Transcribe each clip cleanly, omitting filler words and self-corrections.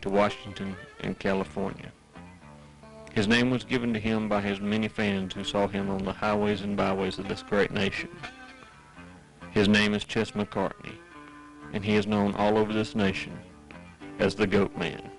to Washington and California. His name was given to him by his many fans who saw him on the highways and byways of this great nation. His name is Ches McCartney, and he is known all over this nation as the Goat Man.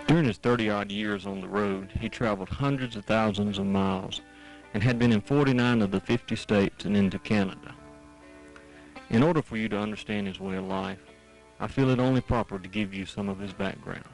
During his 30-odd years on the road, he traveled hundreds of thousands of miles and had been in 49 of the 50 states and into Canada. In order for you to understand his way of life, I feel it only proper to give you some of his background.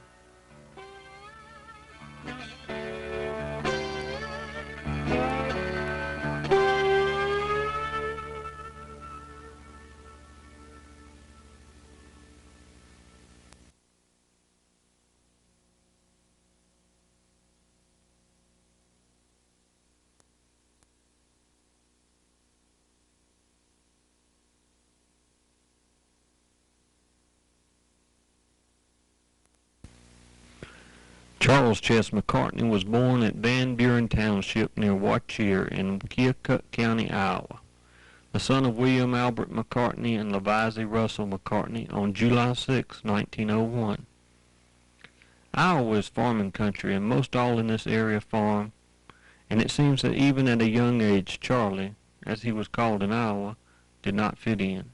Charles Ches McCartney was born at Van Buren Township near Waucheer in Keokuk County, Iowa, the son of William Albert McCartney and Levizie Russell McCartney on July 6, 1901. Iowa is farming country, and most all in this area farm, and it seems that even at a young age, Charlie, as he was called in Iowa, did not fit in.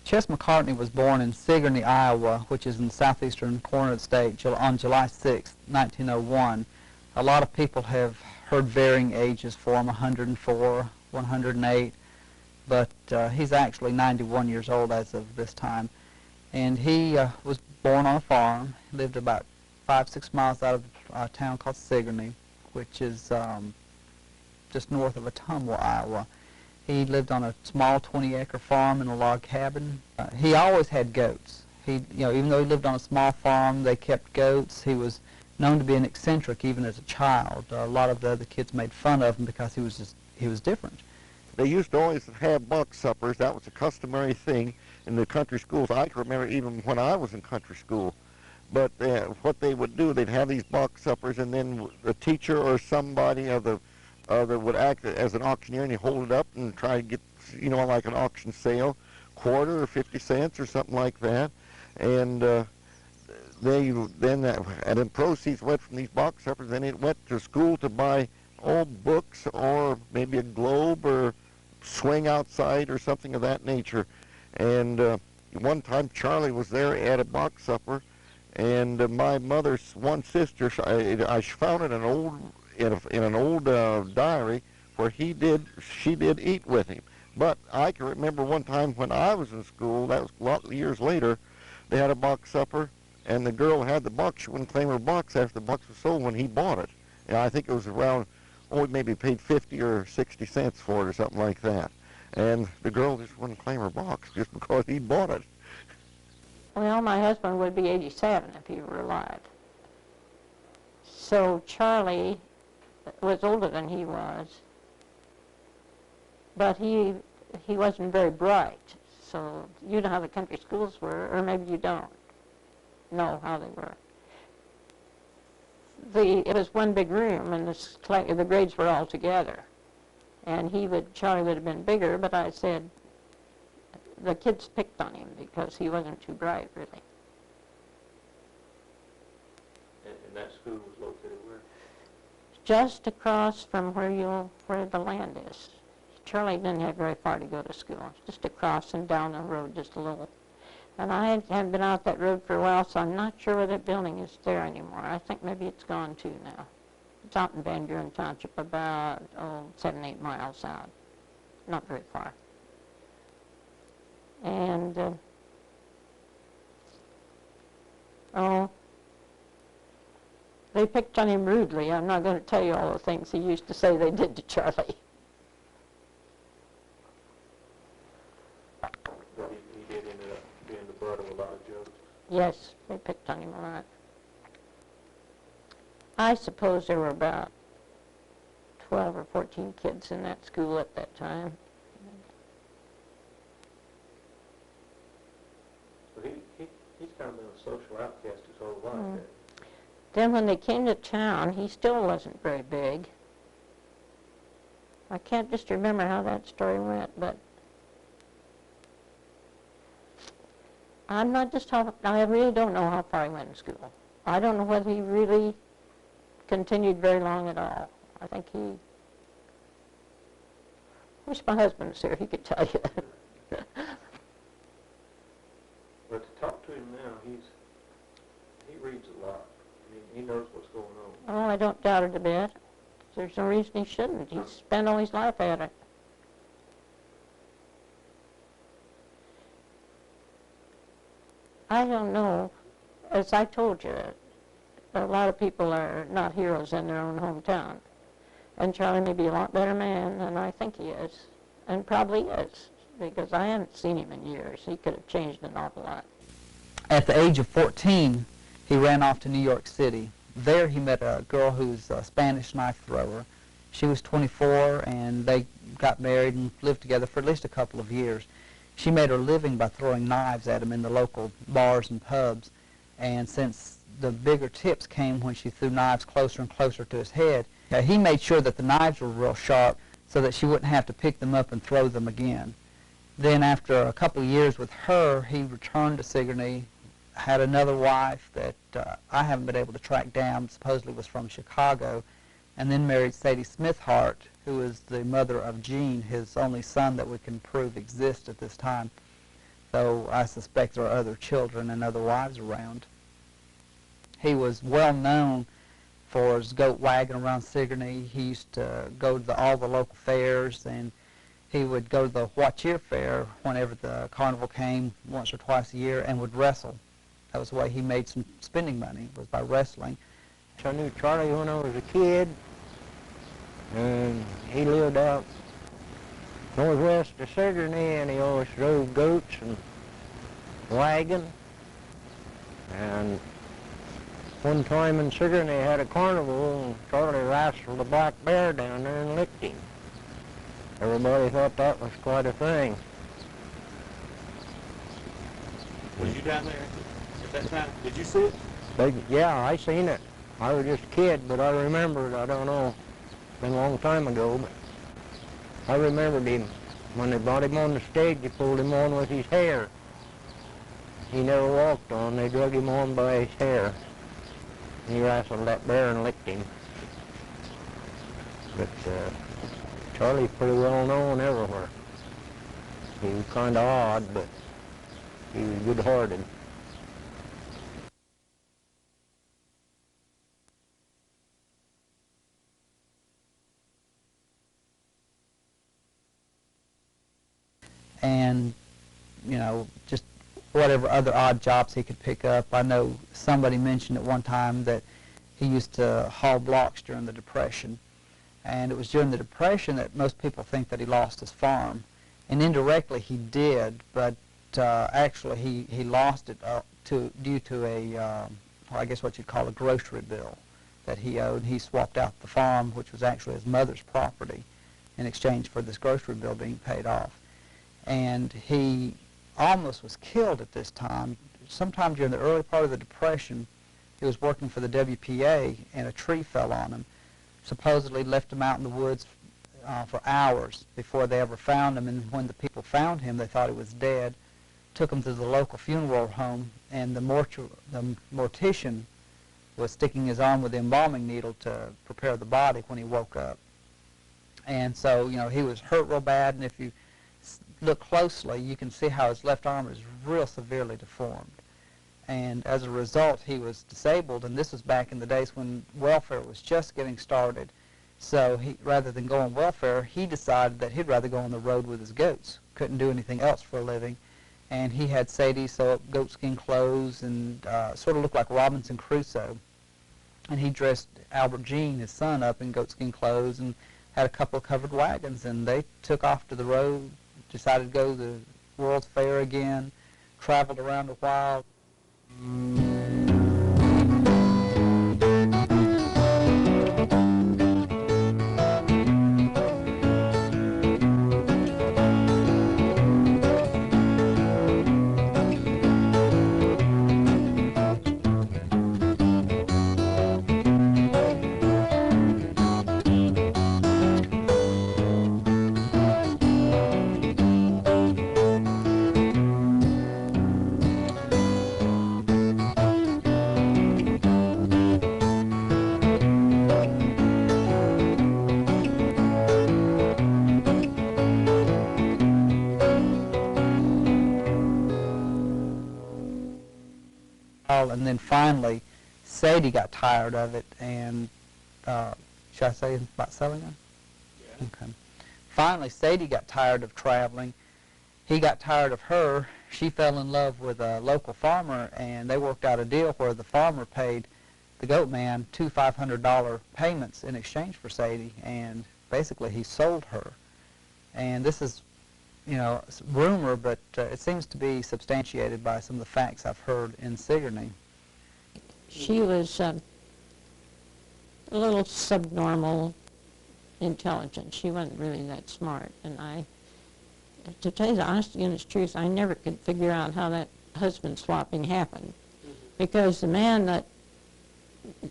Ches McCartney was born in Sigourney, Iowa, which is in the southeastern corner of the state, on July 6, 1901. A lot of people have heard varying ages for him, 104, 108, but he's actually 91 years old as of this time. And he was born on a farm. He lived about 5-6 miles out of a town called Sigourney, which is just north of Ottumwa, Iowa. He lived on a small 20-acre farm in a log cabin. He always had goats. Even though he lived on a small farm, they kept goats. He was known to be an eccentric even as a child. A lot of the other kids made fun of him because he was different. They used to always have buck suppers. That was a customary thing in the country schools. I can remember even when I was in country school. But what they would do, they'd have these buck suppers, and then the teacher or somebody of the that would act as an auctioneer, and you hold it up and try to get, like an auction sale, quarter or 50 cents or something like that. And then proceeds went from these box suppers, then it went to school to buy old books or maybe a globe or swing outside or something of that nature. And one time Charlie was there at a box supper, and my mother's one sister, I found it in an old diary where she did eat with him. But I can remember one time when I was in school, that was a lot of years later, they had a box supper, and the girl had the box. She wouldn't claim her box after the box was sold when he bought it. And I think it was around, maybe paid 50 or 60 cents for it or something like that. And the girl just wouldn't claim her box just because he bought it. Well, my husband would be 87 if he were alive. So Charlie was older than he was, but he wasn't very bright. So you know how the country schools were, or maybe you don't know how they were. It was one big room, and the grades were all together. And Charlie would have been bigger, but I said the kids picked on him because he wasn't too bright, really. And that school was located where? Just across from where the land is. Charlie didn't have very far to go to school. Just across and down the road just a little. And I haven't been out that road for a while, so I'm not sure whether that building is there anymore. I think maybe it's gone too now. It's out in Van Buren Township, about 7, 8 miles out. Not very far. And, they picked on him rudely. I'm not going to tell you all the things he used to say they did to Charlie. But he did end up being the butt of a lot of jokes. Yes, they picked on him a lot. I suppose there were about 12 or 14 kids in that school at that time. But he's kind of been a social outcast his whole life. Mm. Then when they came to town, he still wasn't very big. I can't just remember how that story went, but I really don't know how far he went in school. I don't know whether he really continued very long at all. I think he... Wish my husband was here, he could tell you. But to talk to him now, he reads a lot. I mean, he knows what's going on. Oh, I don't doubt it a bit. There's no reason he shouldn't. He's spent all his life at it. I don't know. As I told you, a lot of people are not heroes in their own hometown. And Charlie may be a lot better man than I think he is. And probably is, because I haven't seen him in years. He could have changed an awful lot. At the age of 14, he ran off to New York City. There he met a girl who's a Spanish knife thrower. She was 24, and they got married and lived together for at least a couple of years. She made her living by throwing knives at him in the local bars and pubs. And since the bigger tips came when she threw knives closer and closer to his head, he made sure that the knives were real sharp so that she wouldn't have to pick them up and throw them again. Then after a couple of years with her, he returned to Sigourney, had another wife that I haven't been able to track down, supposedly was from Chicago, and then married Sadie Smithhart, who is the mother of Gene, his only son that we can prove exists at this time. So I suspect there are other children and other wives around. He was well known for his goat wagon around Sigourney. He used to go to all the local fairs, and he would go to the Watchier Fair whenever the carnival came once or twice a year and would wrestle. That was the way he made some spending money, was by wrestling. I knew Charlie when I was a kid, and he lived out northwest of Sigourney, and he always drove goats and wagon. And one time in Sigourney had a carnival, and Charlie wrestled a black bear down there and licked him. Everybody thought that was quite a thing. Was you down there at that time? Did you see it? Yeah, I seen it. I was just a kid, but I remember it. I don't know. It's been a long time ago, but I remembered him. When they brought him on the stage, they pulled him on with his hair. He never walked on. They drug him on by his hair. He wrestled that bear and licked him. But Charlie's pretty well known everywhere. He was kind of odd, but he was good-hearted. And, you know, just whatever other odd jobs he could pick up. I know somebody mentioned at one time that he used to haul blocks during the Depression. And it was during the Depression that most people think that he lost his farm. And indirectly he did, but actually he lost it due to a, I guess what you'd call a grocery bill that he owed. He swapped out the farm, which was actually his mother's property, in exchange for this grocery bill being paid off. And he almost was killed at this time. Sometime during the early part of the Depression, he was working for the WPA, and a tree fell on him. Supposedly left him out in the woods for hours before they ever found him, and when the people found him, they thought he was dead. Took him to the local funeral home, and the mortician was sticking his arm with the embalming needle to prepare the body when he woke up. And so, you know, he was hurt real bad, and if you look closely, you can see how his left arm is real severely deformed. And as a result, he was disabled, and this was back in the days when welfare was just getting started. So rather than go on welfare, he decided that he'd rather go on the road with his goats. Couldn't do anything else for a living. And he had Sadie sew up goatskin clothes and sort of looked like Robinson Crusoe. And he dressed Albert Jean, his son, up in goatskin clothes and had a couple of covered wagons. And they took off to the road, decided to go to the World's Fair again, traveled around a while. And then finally, Sadie got tired of it, and should I say about selling them? Yeah. Okay. Finally, Sadie got tired of traveling. He got tired of her. She fell in love with a local farmer, and they worked out a deal where the farmer paid the goat man two $500 payments in exchange for Sadie, and basically he sold her. And this is, you know, rumor, but it seems to be substantiated by some of the facts I've heard in Sigourney. She was a little subnormal intelligence. She wasn't really that smart. And to tell you the honest to goodness truth, I never could figure out how that husband swapping happened. Because the man that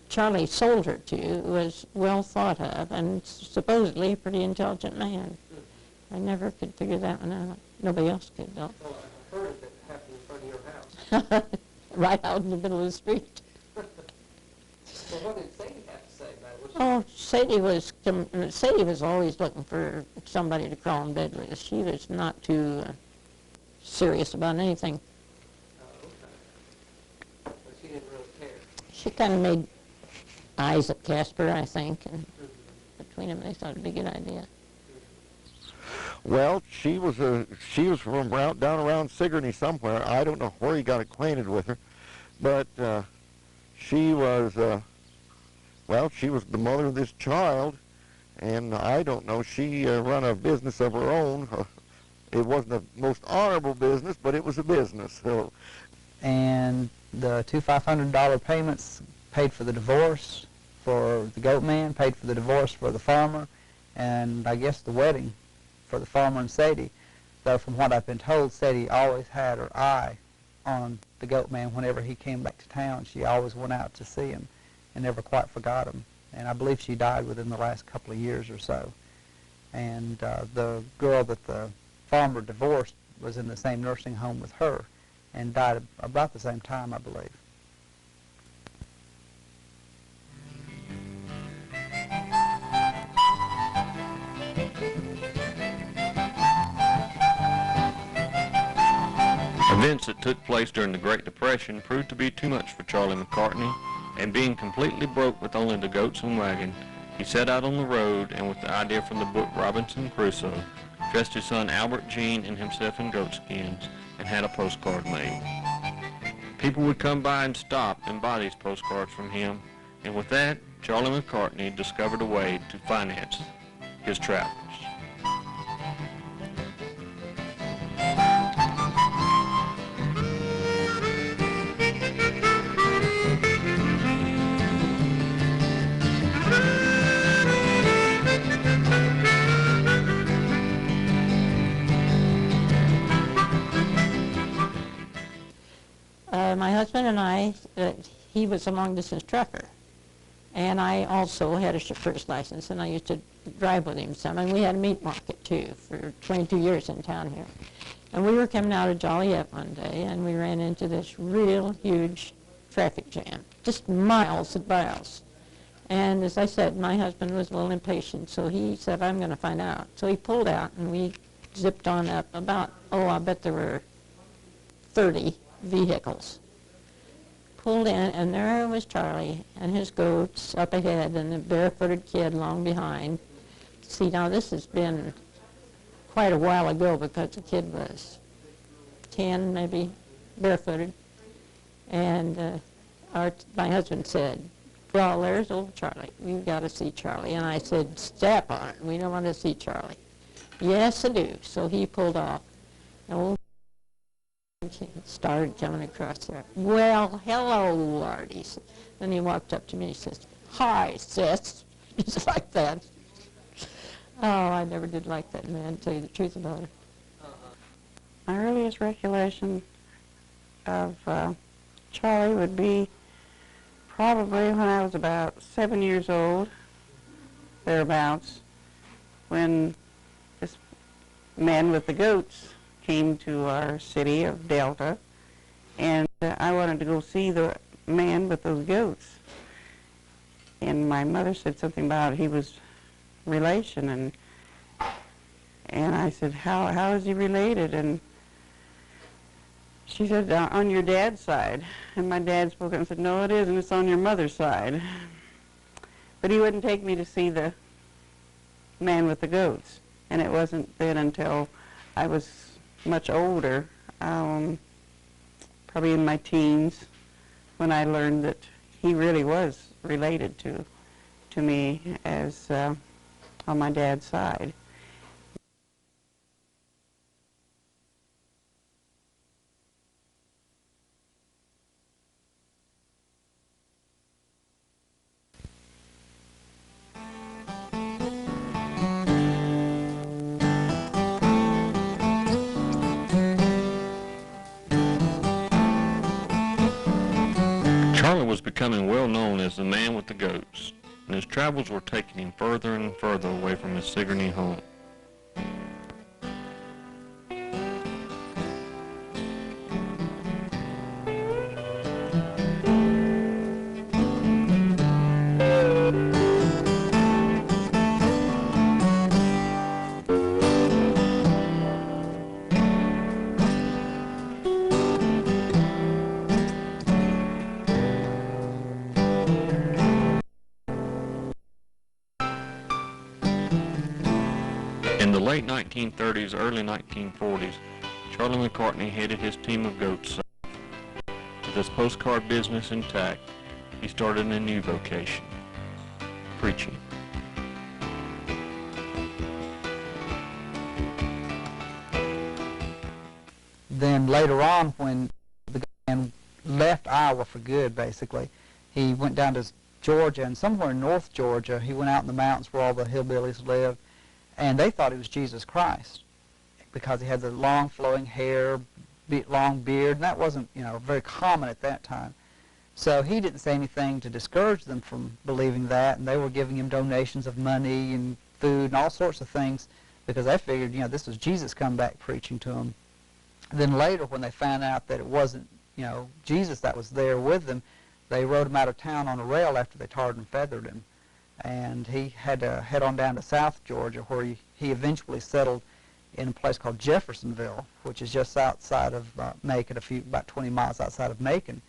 Charlie sold her to was well thought of and supposedly a pretty intelligent man. I never could figure that one out. Nobody else could, though. Well, I heard it happened in front of your house. Right out in the middle of the street. So what did Sadie have to say about it? Sadie was always looking for somebody to crawl in bed with. She was not too serious about anything. Oh, okay. But she didn't really care. She kind of made eyes at Casper, I think, and between them they thought it'd be a good idea. Well, she was from down around Sigourney somewhere. I don't know where he got acquainted with her, but she was she was the mother of this child, and I don't know. She run a business of her own. It wasn't the most honorable business, but it was a business. So, and the two $500 payments paid for the divorce for the goat man, paid for the divorce for the farmer, and I guess the wedding for the farmer and Sadie. Though from what I've been told, Sadie always had her eye on the goat man whenever he came back to town. She always went out to see him and never quite forgot him. And I believe she died within the last couple of years or so. And the girl that the farmer divorced was in the same nursing home with her and died about the same time, I believe. Events that took place during the Great Depression proved to be too much for Charlie McCartney, and being completely broke with only the goats and wagon, he set out on the road and with the idea from the book Robinson Crusoe, dressed his son Albert Jean and himself in goatskins and had a postcard made. People would come by and stop and buy these postcards from him, and with that, Charlie McCartney discovered a way to finance his travels. My husband and I, he was a long-distance trucker, and I also had a chauffeur's license, and I used to drive with him some, and we had a meat market, too, for 22 years in town here. And we were coming out of Joliet one day, and we ran into this real huge traffic jam, just miles and miles. And as I said, my husband was a little impatient, so he said, I'm going to find out. So he pulled out, and we zipped on up about, oh, I bet there were 30 vehicles. Pulled in, and there was Charlie and his goats up ahead and the barefooted kid along behind. See, now this has been quite a while ago because the kid was 10, maybe, barefooted. And my husband said, well, there's old Charlie. We've got to see Charlie. And I said, step on it. We don't want to see Charlie. Yes, I do. So he pulled off. And old kid started coming across there. Well, hello, Lord, he said. Then he walked up to me and he says, hi, sis. Just like that. Oh, I never did like that man, to tell you the truth about it. My earliest recollection of Charlie would be probably when I was about 7 years old, thereabouts, when this man with the goats came to our city of Delta, and I wanted to go see the man with those goats. And my mother said something about he was relation, and I said, how is he related? And she said, on your dad's side. And my dad spoke up and said, no, it isn't. It's on your mother's side. But he wouldn't take me to see the man with the goats. And it wasn't then until I was much older, probably in my teens, when I learned that he really was related to me as on my dad's side. Charlie was becoming well known as the man with the goats, and his travels were taking him further and further away from his Sigourney home. In the late 1930s, early 1940s, Charlie McCartney headed his team of goats south. With his postcard business intact, he started a new vocation, preaching. Then later on, when the man left Iowa for good, basically, he went down to Georgia, and somewhere in North Georgia, he went out in the mountains where all the hillbillies lived, and they thought he was Jesus Christ because he had the long flowing hair, long beard, and that wasn't, very common at that time. So he didn't say anything to discourage them from believing that, and they were giving him donations of money and food and all sorts of things because they figured, this was Jesus come back preaching to them. Then later, when they found out that it wasn't, Jesus that was there with them, they rode him out of town on a rail after they tarred and feathered him. And he had to head on down to South Georgia, where he eventually settled in a place called Jeffersonville, which is just outside of Macon, about 20 miles outside of Macon.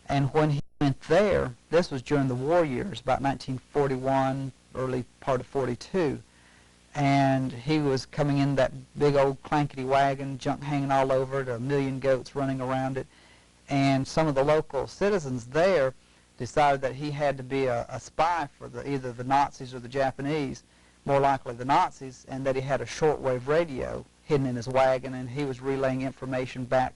And when he went there, this was during the war years, about 1941, early part of 42, and he was coming in that big old clankety wagon, junk hanging all over it, a million goats running around it, and some of the local citizens there decided that he had to be a spy for either the Nazis or the Japanese, more likely the Nazis, and that he had a shortwave radio hidden in his wagon, and he was relaying information back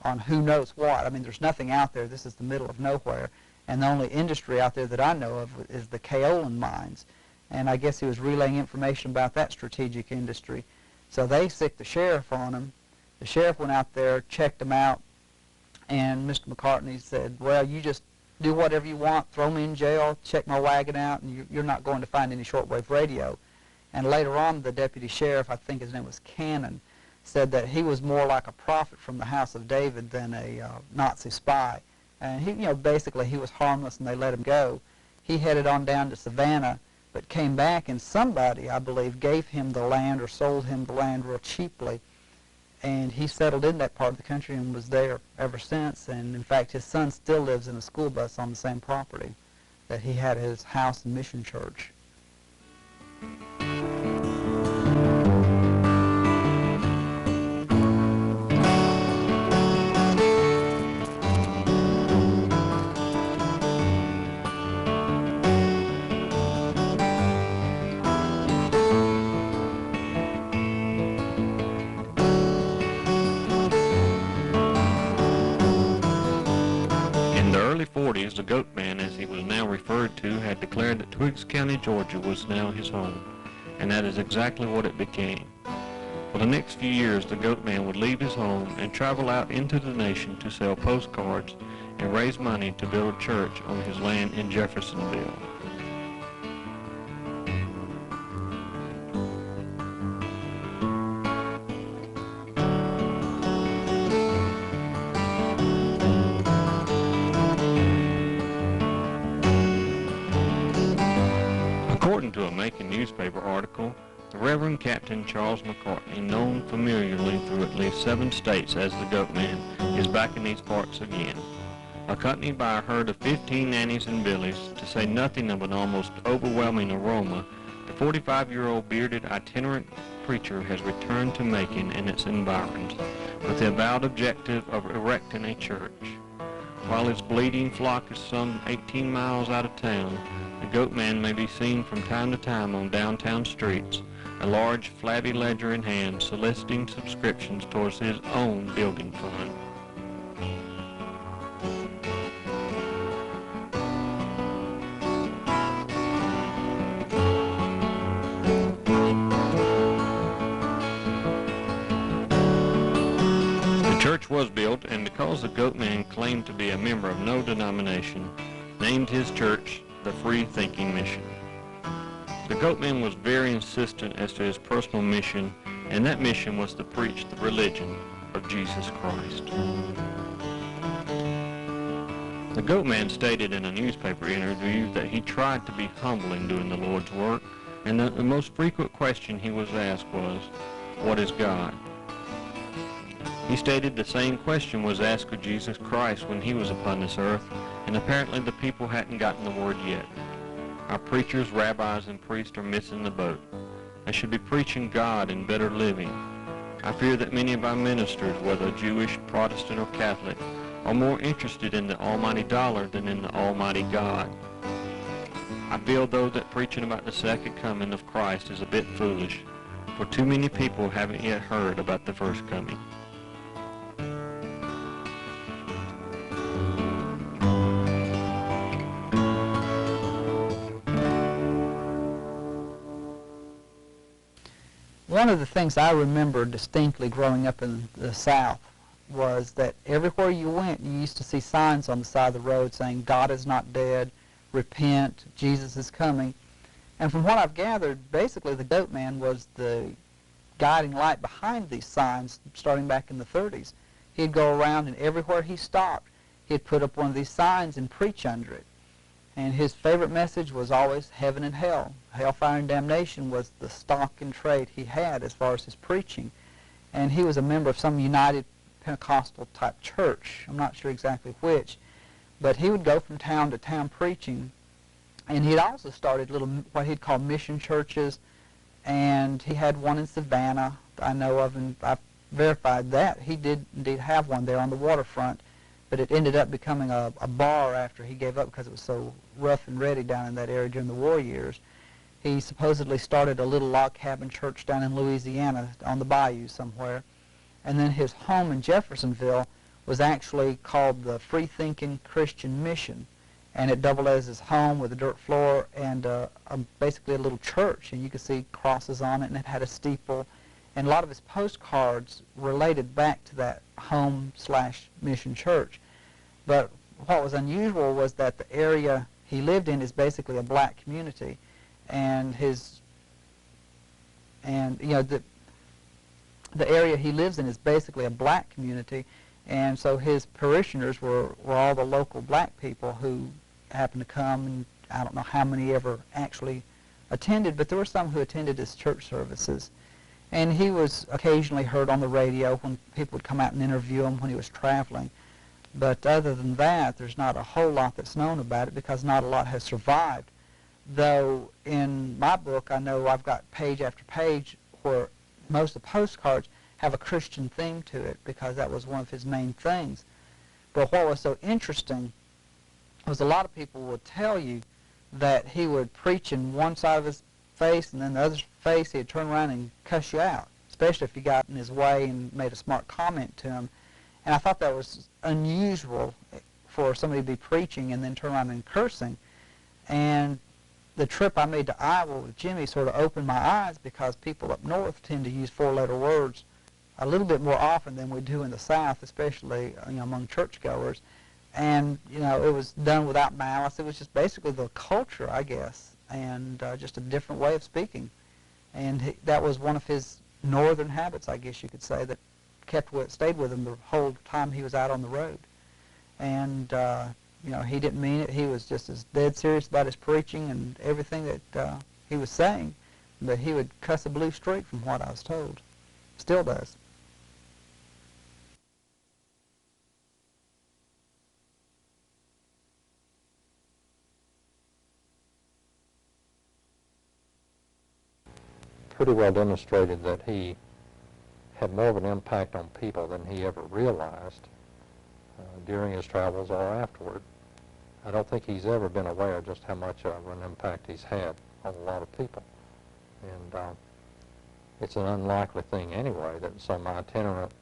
on who knows what. I mean, there's nothing out there. This is the middle of nowhere, and the only industry out there that I know of is the kaolin mines, and I guess he was relaying information about that strategic industry. So they sicked the sheriff on him. The sheriff went out there, checked him out, and Mr. McCartney said, well, you just do whatever you want, throw me in jail, check my wagon out, and you're not going to find any shortwave radio. And later on, the deputy sheriff, I think his name was Cannon, said that he was more like a prophet from the house of David than a Nazi spy. And he, basically he was harmless, and they let him go. He headed on down to Savannah, but came back, and somebody, I believe, gave him the land or sold him the land real cheaply, and he settled in that part of the country and was there ever since. And in fact, his son still lives in a school bus on the same property that he had his house and mission church. The Goat Man, as he was now referred to, had declared that Twiggs County, Georgia was now his home, and that is exactly what it became. For the next few years, the Goat Man would leave his home and travel out into the nation to sell postcards and raise money to build a church on his land in Jeffersonville. According to a Macon newspaper article, the Reverend Captain Charles McCartney, known familiarly through at least 7 states as the Goat Man, is back in these parts again. Accompanied by a herd of 15 nannies and billies, to say nothing of an almost overwhelming aroma, the 45-year-old bearded itinerant preacher has returned to Macon and its environs, with the avowed objective of erecting a church. While his bleating flock is some 18 miles out of town, the Goat Man may be seen from time to time on downtown streets, a large flabby ledger in hand, soliciting subscriptions towards his own building fund. The church was built, and because the Goat Man claimed to be a member of no denomination, named his church the Free Thinking Mission. The Goat Man was very insistent as to his personal mission, and that mission was to preach the religion of Jesus Christ. The Goat Man stated in a newspaper interview that he tried to be humble in doing the Lord's work, and that the most frequent question he was asked was, "What is God?" He stated the same question was asked of Jesus Christ when he was upon this earth, and apparently the people hadn't gotten the word yet. Our preachers, rabbis, and priests are missing the boat. They should be preaching God and better living. I fear that many of our ministers, whether Jewish, Protestant, or Catholic, are more interested in the almighty dollar than in the almighty God. I feel, though, that preaching about the second coming of Christ is a bit foolish, for too many people haven't yet heard about the first coming. One of the things I remember distinctly growing up in the South was that everywhere you went, you used to see signs on the side of the road saying, "God is not dead, repent, Jesus is coming." And from what I've gathered, basically the Goat Man was the guiding light behind these signs starting back in the 30s. He'd go around, and everywhere he stopped, he'd put up one of these signs and preach under it. And his favorite message was always heaven and hell. Hellfire and damnation was the stock and trade he had as far as his preaching. And he was a member of some United Pentecostal type church. I'm not sure exactly which. But he would go from town to town preaching. And he'd also started little, what he'd call mission churches. And he had one in Savannah, I know of, and I've verified that. He did indeed have one there on the waterfront. But it ended up becoming a bar after he gave up because it was so rough and ready down in that area during the war years. He supposedly started a little log cabin church down in Louisiana on the bayou somewhere. And then his home in Jeffersonville was actually called the Free Thinking Christian Mission. And it doubled as his home with a dirt floor and basically a little church. And you could see crosses on it, and it had a steeple. And a lot of his postcards related back to that home/mission church. But what was unusual was that the area he lived in is basically a black community, and the area he lives in is basically a black community, and so his parishioners were all the local black people who happened to come, and I don't know how many ever actually attended, but there were some who attended his church services. And he was occasionally heard on the radio when people would come out and interview him when he was traveling. But other than that, there's not a whole lot that's known about it because not a lot has survived. Though in my book, I know I've got page after page where most of the postcards have a Christian theme to it because that was one of his main things. But what was so interesting was a lot of people would tell you that he would preach in one side of his face and then the other face he'd turn around and cuss you out, especially if you got in his way and made a smart comment to him. And I thought that was unusual for somebody to be preaching and then turn around and cursing. And the trip I made to Iowa with Jimmy sort of opened my eyes because people up north tend to use four-letter words a little bit more often than we do in the South, especially among churchgoers. And, it was done without malice. It was just basically the culture, I guess, and just a different way of speaking. And that was one of his northern habits, I guess you could say, that stayed with him the whole time he was out on the road. And, he didn't mean it. He was just as dead serious about his preaching and everything that he was saying, but he would cuss a blue streak from what I was told. Still does. Pretty well demonstrated that he had more of an impact on people than he ever realized during his travels or afterward. I don't think he's ever been aware just how much of an impact he's had on a lot of people. And it's an unlikely thing anyway that some itinerant,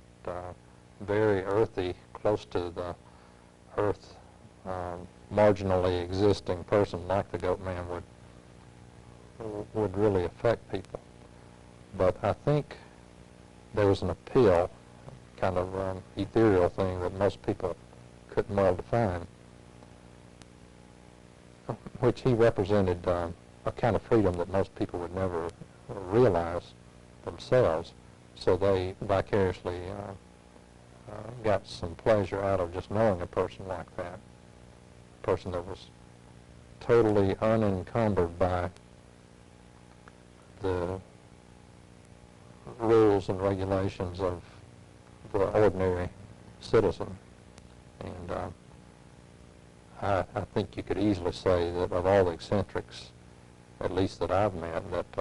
very earthy, close to the earth, marginally existing person like the Goat Man would really affect people. But I think there was an appeal, kind of ethereal thing that most people couldn't well define, which he represented a kind of freedom that most people would never realize themselves. So they vicariously got some pleasure out of just knowing a person like that, a person that was totally unencumbered by the rules and regulations of the ordinary citizen. And I think you could easily say that of all the eccentrics, at least that I've met, that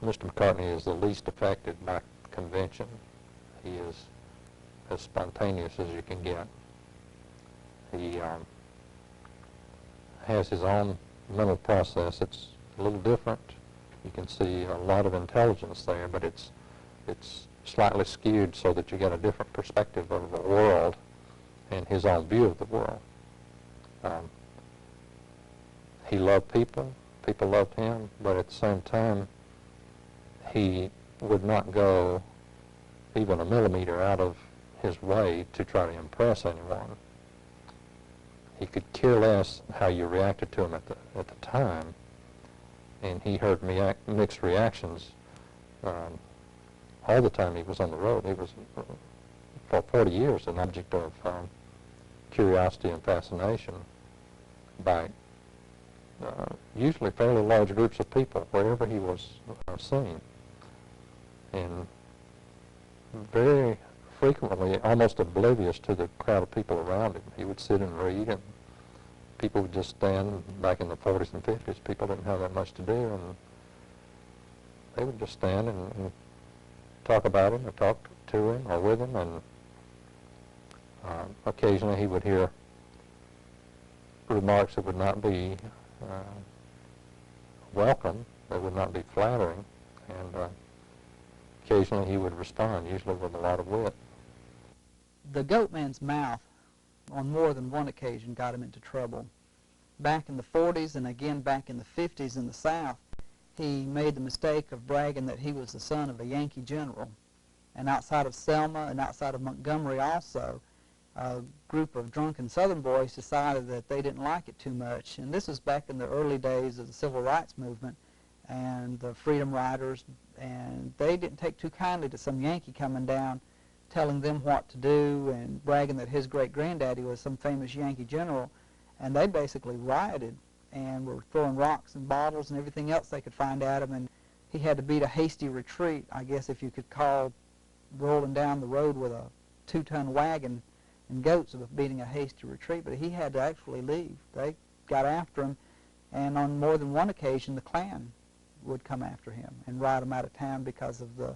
Mr. McCartney is the least affected by convention. He is as spontaneous as you can get. He has his own mental process. It's a little different. You can see a lot of intelligence there, but it's slightly skewed so that you get a different perspective of the world and his own view of the world. He loved people. People loved him, but at the same time, he would not go even a millimeter out of his way to try to impress anyone. He could care less how you reacted to him at the time, and he heard mixed reactions all the time he was on the road. He was, for 40 years, an object of curiosity and fascination by usually fairly large groups of people wherever he was seen. And very frequently almost oblivious to the crowd of people around him. He would sit and read, and people would just stand. Back in the 40s and 50s, people didn't have that much to do, and they would just stand and talk about him or talk to him or with him, and occasionally he would hear remarks that would not be welcome, that would not be flattering, and occasionally he would respond, usually with a lot of wit. The Goat Man's mouth, on more than one occasion, got him into trouble. Back in the 40s and again back in the 50s in the South, he made the mistake of bragging that he was the son of a Yankee general. And outside of Selma and outside of Montgomery also, a group of drunken Southern boys decided that they didn't like it too much. And this was back in the early days of the Civil Rights Movement and the Freedom Riders, and they didn't take too kindly to some Yankee coming down telling them what to do and bragging that his great-granddaddy was some famous Yankee general, and they basically rioted and were throwing rocks and bottles and everything else they could find at him, and he had to beat a hasty retreat, I guess if you could call rolling down the road with a 2-ton wagon and goats of beating a hasty retreat, but he had to actually leave. They got after him, and on more than one occasion the Klan would come after him and ride him out of town because of the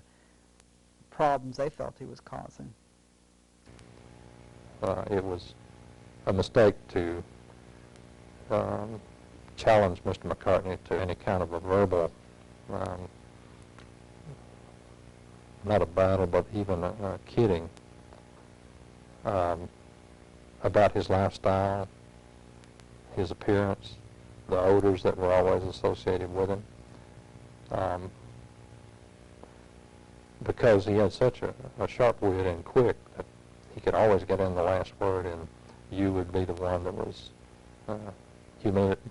problems they felt he was causing. It was a mistake to challenge Mr. McCartney to any kind of a verbal, not a battle, but even a kidding about his lifestyle, his appearance, the odors that were always associated with him. Because he had such a sharp wit and quick that he could always get in the last word, and you would be the one that was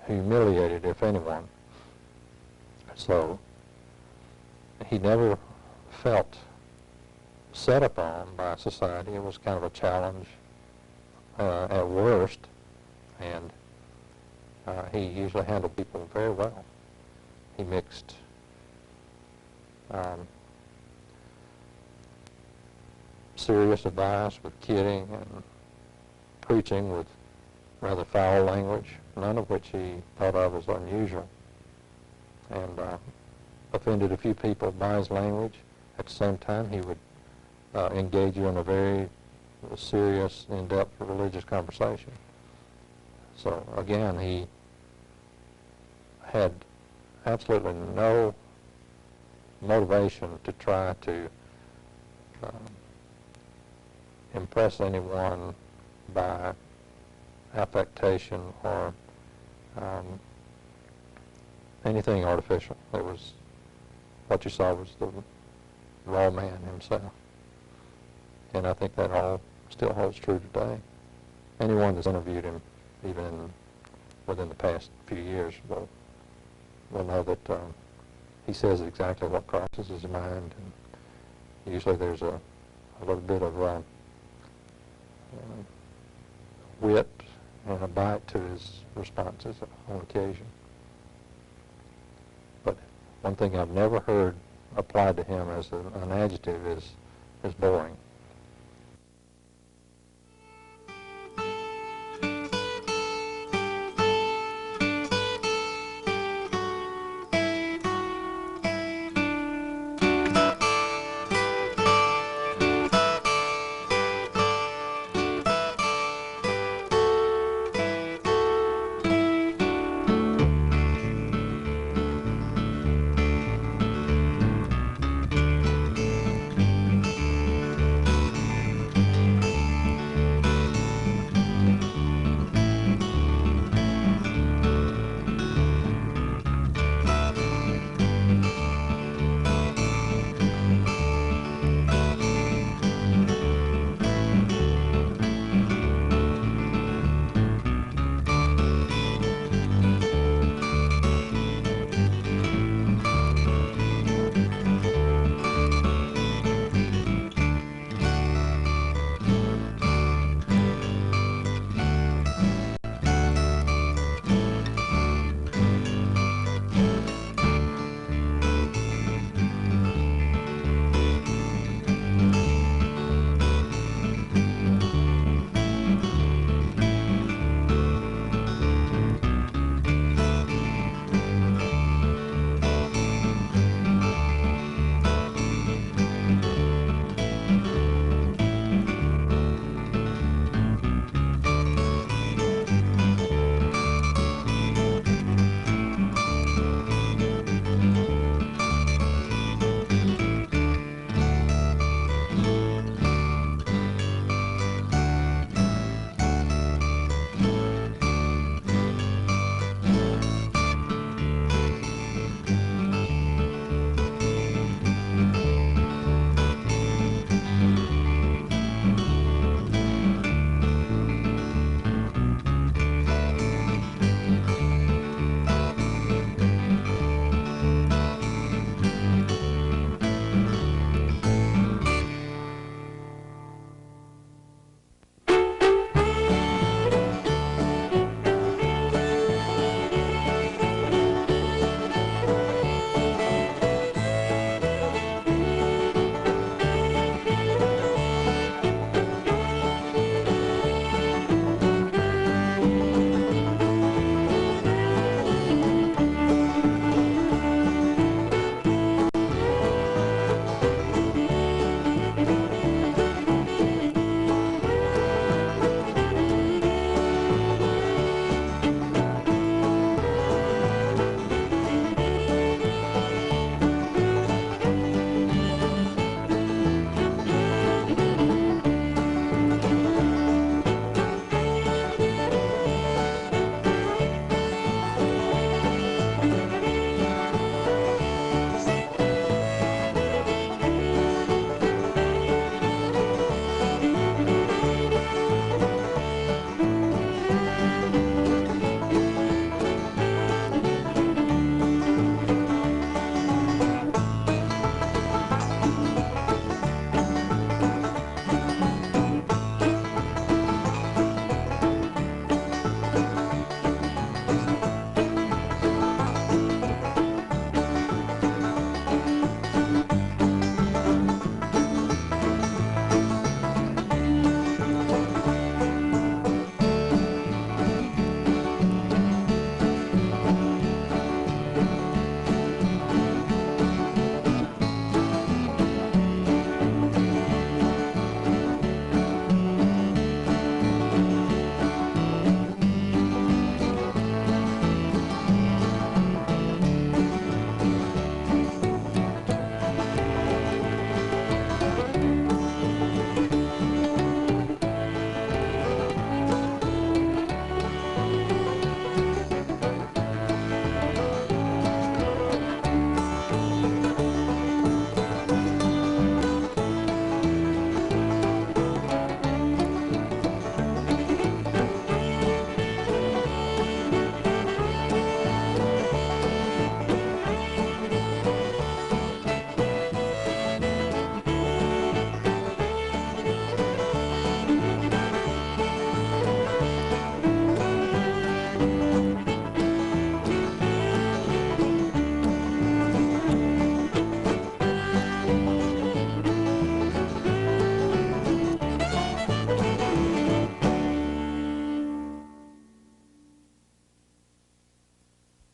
humiliated, if anyone. So he never felt set upon by society. It was kind of a challenge at worst, and he usually handled people very well. He mixed serious advice with kidding and preaching with rather foul language, none of which he thought of as unusual, and offended a few people by his language. At the same time, he would engage you in a very serious, in-depth religious conversation. So again, he had absolutely no motivation to try to impress anyone by affectation or anything artificial. It was, what you saw was the raw man himself. And I think that all still holds true today. Anyone that's interviewed him, even within the past few years, will know that he says exactly what crosses his mind, and usually there's a little bit of wit and a bite to his responses on occasion. But one thing I've never heard applied to him as an adjective is boring.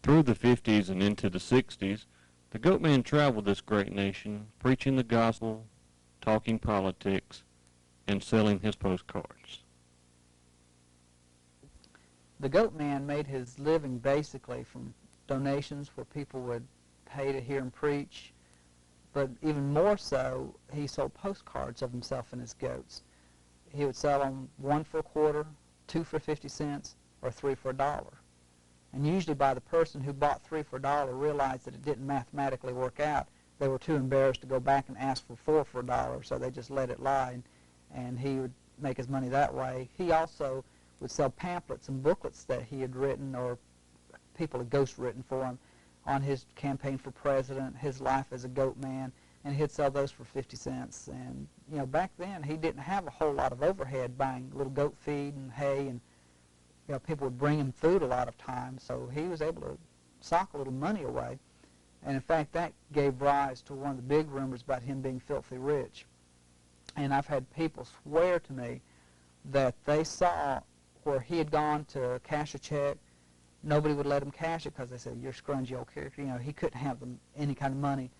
Through the 50s and into the 60s, the goat man traveled this great nation, preaching the gospel, talking politics, and selling his postcards. The goat man made his living basically from donations where people would pay to hear him preach, but even more so, he sold postcards of himself and his goats. He would sell them 1 for a quarter, 2 for 50 cents, or 3 for $1. And usually by the person who bought 3 for $1 realized that it didn't mathematically work out. They were too embarrassed to go back and ask for 4 for $1, so they just let it lie, and he would make his money that way. He also would sell pamphlets and booklets that he had written, or people had ghost written for him, on his campaign for president, his life as a goat man, and he'd sell those for 50 cents. And, you know, back then he didn't have a whole lot of overhead buying little goat feed and hay, and, you know, people would bring him food a lot of times, so he was able to sock a little money away. And in fact, that gave rise to one of the big rumors about him being filthy rich. And I've had people swear to me that they saw where he had gone to cash a check. Nobody would let him cash it because they said, "You're a scrungy old character." You know, he couldn't have any kind of money.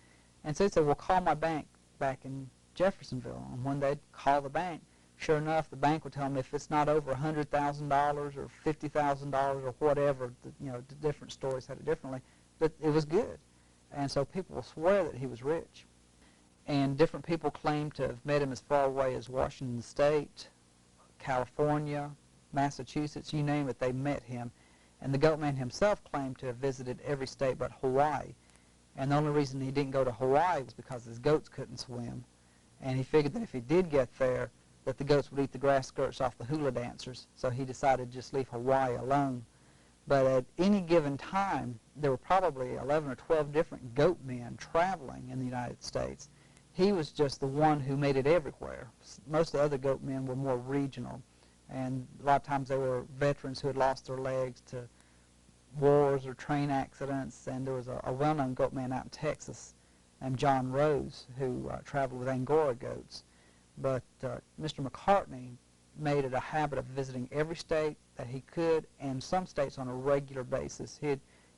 And so he said, "Well, call my bank back in Jeffersonville." And when they'd call the bank, sure enough, the bank would tell them if it's not over $100,000 or $50,000 or whatever, you know, the different stories had it differently, that it was good. And so people will swear that he was rich. And different people claim to have met him as far away as Washington State, California, Massachusetts, you name it, they met him. And the goat man himself claimed to have visited every state but Hawaii. And the only reason he didn't go to Hawaii was because his goats couldn't swim. And he figured that if he did get there, that the goats would eat the grass skirts off the hula dancers. So he decided to just leave Hawaii alone. But at any given time, there were probably 11 or 12 different goat men traveling in the United States. He was just the one who made it everywhere. Most of the other goat men were more regional. And a lot of times they were veterans who had lost their legs to wars or train accidents. And there was a well-known goat man out in Texas named John Rose who traveled with Angora goats. But Mr. McCartney made it a habit of visiting every state that he could, and some states on a regular basis. He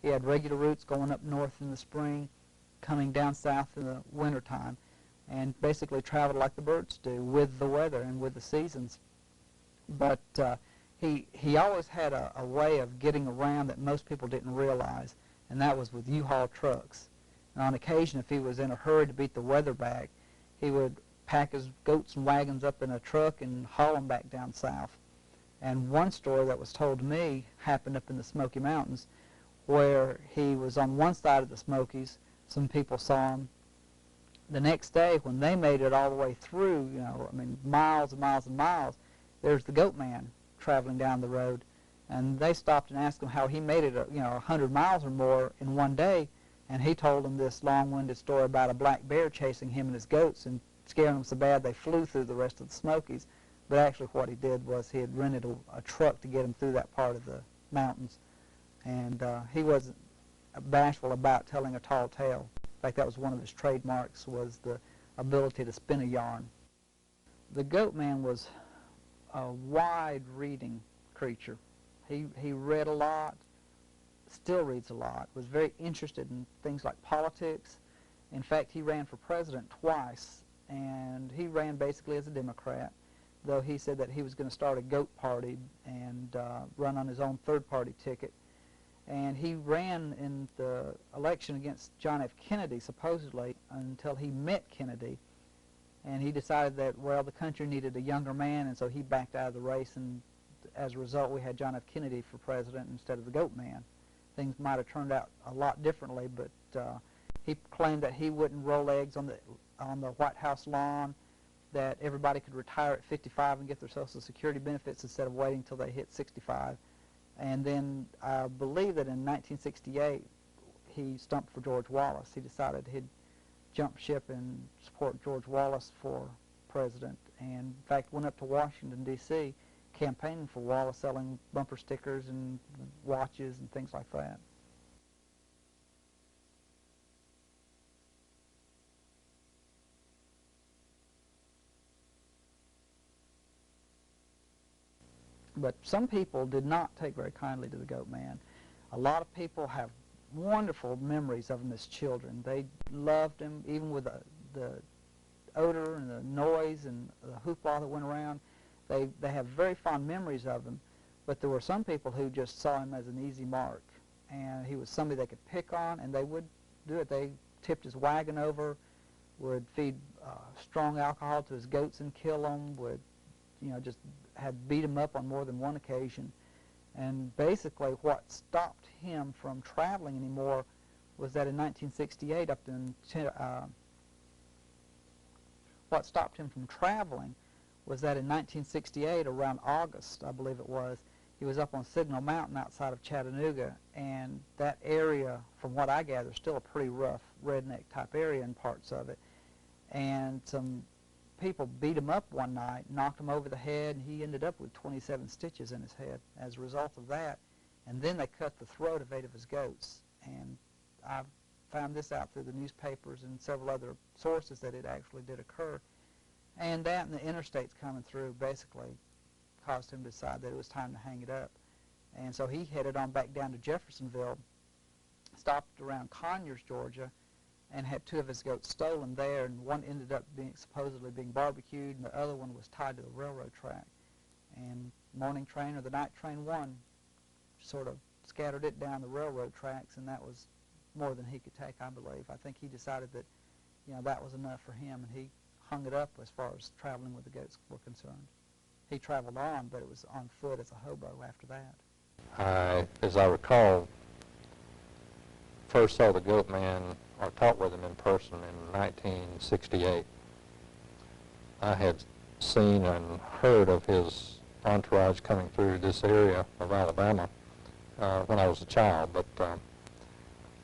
had regular routes going up north in the spring, coming down south in the wintertime, and basically traveled like the birds do with the weather and with the seasons. But he always had a way of getting around that most people didn't realize, and that was with U-Haul trucks. And on occasion, if he was in a hurry to beat the weather back, he would pack his goats and wagons up in a truck and haul them back down south. And one story that was told to me happened up in the Smoky Mountains, where he was on one side of the Smokies. Some people saw him. The next day, when they made it all the way through, you know, I mean, miles and miles and miles, there's the goat man traveling down the road. And they stopped and asked him how he made it, 100 miles or more in one day. And he told them this long-winded story about a black bear chasing him and his goats and scaring them so bad they flew through the rest of the Smokies. But actually what he did was he had rented a truck to get him through that part of the mountains. And he wasn't bashful about telling a tall tale. In fact, that was one of his trademarks, was the ability to spin a yarn. The goat man was a wide-reading creature. He read a lot, still reads a lot, was very interested in things like politics. In fact, he ran for president twice, and he ran basically as a Democrat, though he said that he was going to start a goat party and run on his own third-party ticket. And he ran in the election against John F. Kennedy, supposedly, until he met Kennedy. And he decided that, well, the country needed a younger man, and so he backed out of the race, and as a result, we had John F. Kennedy for president instead of the goat man. Things might have turned out a lot differently, but he claimed that he wouldn't roll eggs on the White House lawn, that everybody could retire at 55 and get their Social Security benefits instead of waiting until they hit 65. And then I believe that in 1968, he stumped for George Wallace. He decided he'd jump ship and support George Wallace for president, and in fact went up to Washington, D.C., campaigning for Wallace, selling bumper stickers and watches and things like that. But some people did not take very kindly to the goat man. A lot of people have wonderful memories of him as children. They loved him, even with the odor and the noise and the hoopla that went around. They have very fond memories of him, but there were some people who just saw him as an easy mark, and he was somebody they could pick on, and they would do it. They tipped his wagon over, would feed strong alcohol to his goats and kill them, would, just had beat him up on more than one occasion. And basically what stopped him from traveling anymore was that in 1968, what stopped him from traveling was that in 1968, around August, I believe it was, he was up on Signal Mountain outside of Chattanooga, and that area, from what I gather, is still a pretty rough redneck type area in parts of it. And some people beat him up one night, knocked him over the head, and he ended up with 27 stitches in his head as a result of that. And then they cut the throat of 8 of his goats. And I found this out through the newspapers and several other sources that it actually did occur. And that and the interstates coming through basically caused him to decide that it was time to hang it up. And so he headed on back down to Jeffersonville, stopped around Conyers, Georgia, and had 2 of his goats stolen there, and one ended up supposedly being barbecued, and the other one was tied to the railroad track. And morning train or the night train one sort of scattered it down the railroad tracks, and that was more than he could take, I believe. I think he decided that, that was enough for him, and he hung it up as far as traveling with the goats were concerned. He traveled on, but it was on foot as a hobo after that. As I recall, first saw the goat man or talked with him in person in 1968. I had seen and heard of his entourage coming through this area of Alabama when I was a child, but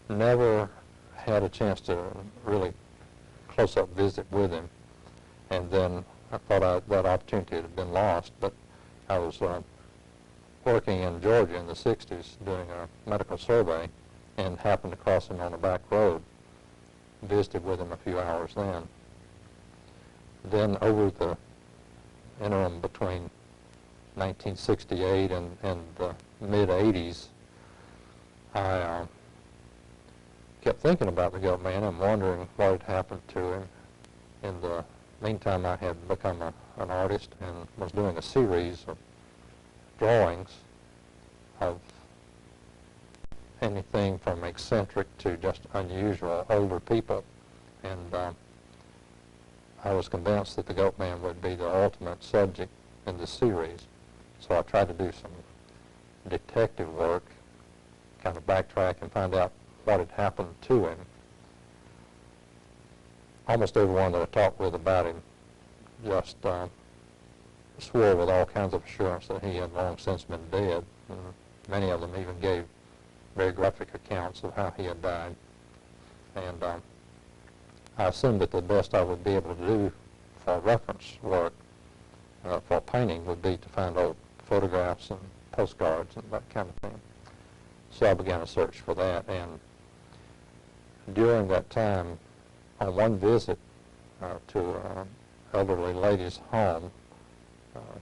never had a chance to really close-up visit with him. And then I thought that opportunity had been lost, but I was working in Georgia in the 60s doing a medical survey and happened to cross him on a back road. Visited with him a few hours then. Then over the interim between 1968 and the mid-'80s, I kept thinking about the goat man and wondering what had happened to him. In the meantime, I had become an artist and was doing a series of drawings of anything from eccentric to just unusual older people. And I was convinced that the goat man would be the ultimate subject in the series. So I tried to do some detective work, kind of backtrack and find out what had happened to him. Almost everyone that I talked with about him just swore with all kinds of assurance that he had long since been dead. And many of them even gave very graphic accounts of how he had died. And I assumed that the best I would be able to do for reference work for painting would be to find old photographs and postcards and that kind of thing. So I began a search for that, and during that time, on one visit to an elderly lady's home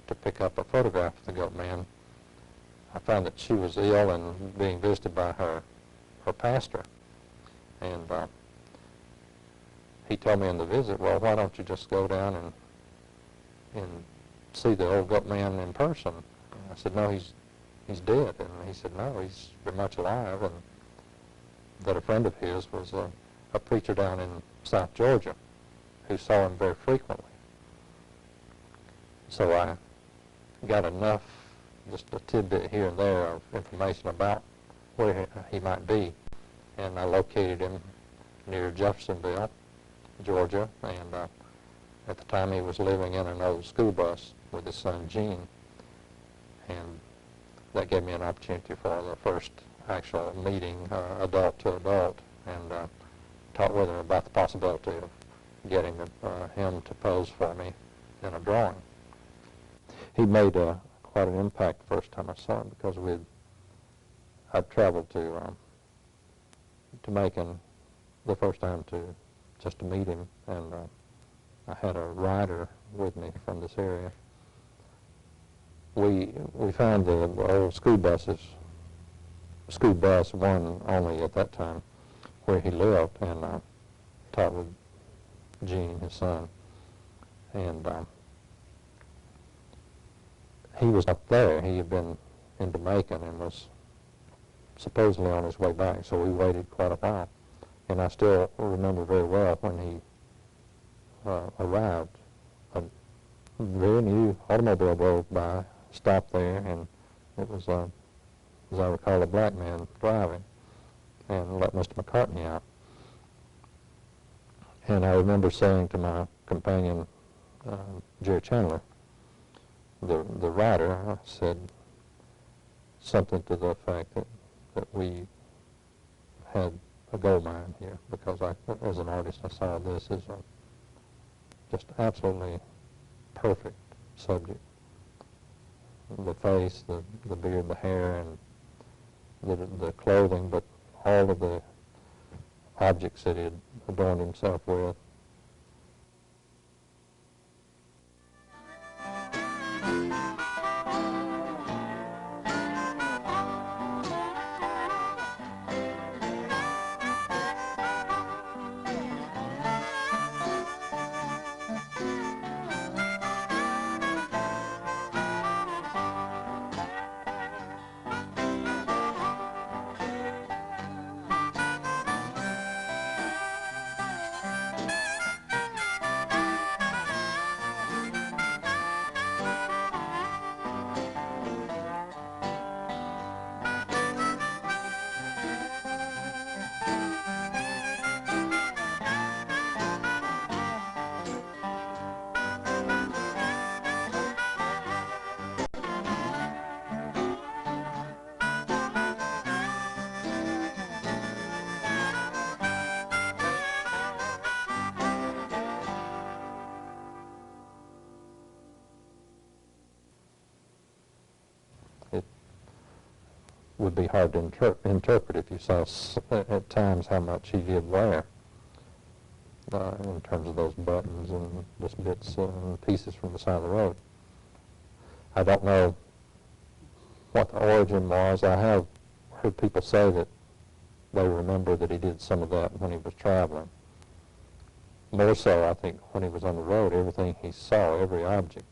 to pick up a photograph of the goat man, I found that she was ill and being visited by her pastor. And he told me in the visit, well, why don't you just go down and see the old goat man in person? And I said, no, he's dead. And he said, no, he's very much alive. And that a friend of his was a preacher down in South Georgia who saw him very frequently. So I got enough, just a tidbit here and there of information about where he might be. And I located him near Jeffersonville, Georgia, and at the time he was living in an old school bus with his son Gene. And that gave me an opportunity for the first actual meeting, adult to adult, and talked with him about the possibility of getting him to pose for me in a drawing. He made quite an impact the first time I saw him, because I'd traveled to Macon the first time just to meet him, and I had a rider with me from this area. We found the old school buses school bus, one only at that time, where he lived, and taught with Gene, his son. And he was up there. He had been into Macon and was supposedly on his way back, so we waited quite a while. And I still remember very well when he arrived. A very new automobile drove by, stopped there, and it was, as I recall, a black man driving, and let Mr. McCartney out. And I remember saying to my companion, Jerry Chandler, the writer, I said something to the effect that we had a gold mine here, because as an artist, I saw this as a just absolutely perfect subject. The face, the beard, the hair, and the clothing, but all of the objects that he had adorned himself with. Would be hard to interpret if you saw at times how much he did wear in terms of those buttons and just bits and pieces from the side of the road. I don't know what the origin was. I have heard people say that they remember that he did some of that when he was traveling. More so, I think, when he was on the road, everything he saw, every object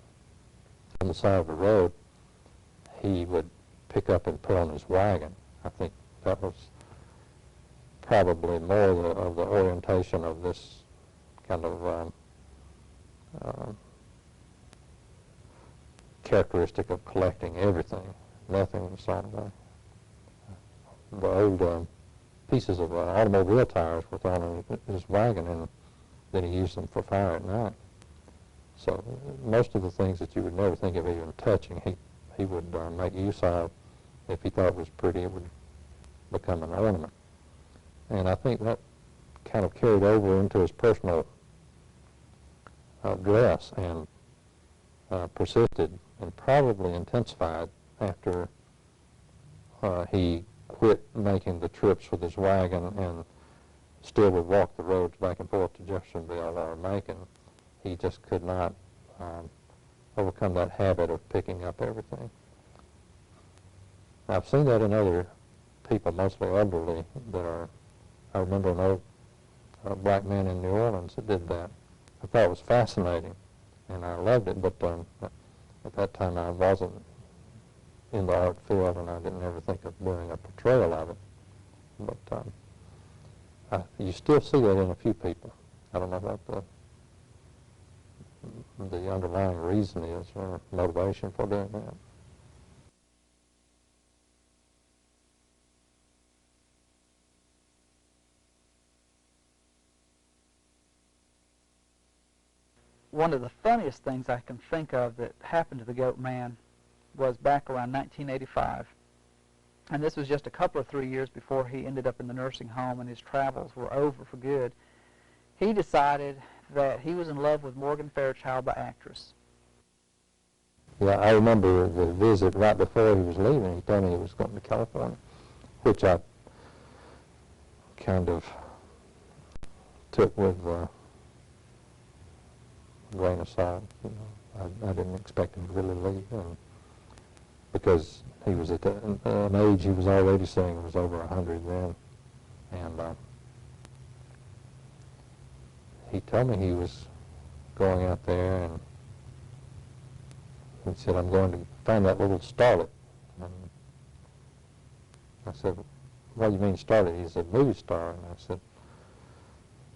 on the side of the road, he would pick up and put on his wagon. I think that was probably more of the orientation of this kind of characteristic of collecting everything. Nothing was thrown away. The old pieces of automobile tires were thrown in his wagon, and then he used them for fire at night. So most of the things that you would never think of even touching, he would make use of. If he thought it was pretty, it would become an ornament. And I think that kind of carried over into his personal dress and persisted and probably intensified after he quit making the trips with his wagon and still would walk the roads back and forth to Jeffersonville or Macon. He just could not overcome that habit of picking up everything. I've seen that in other people, mostly elderly, that are, I remember an old black man in New Orleans that did that. I thought it was fascinating, and I loved it, but at that time I wasn't in the art field, and I didn't ever think of doing a portrayal of it. But you still see that in a few people. I don't know what the underlying reason is or motivation for doing that. One of the funniest things I can think of that happened to the Goat Man was back around 1985. And this was just a couple of 3 years before he ended up in the nursing home and his travels were over for good. He decided that he was in love with Morgan Fairchild, the actress. Yeah, I remember the visit right before he was leaving. He told me he was going to California, which I kind of took with grain of salt. You know, I didn't expect him to really leave, and because he was at an age he was already saying was over 100 then. And he told me he was going out there, and he said, I'm going to find that little starlet. And I said, what do you mean starlet? He said, movie star. And I said,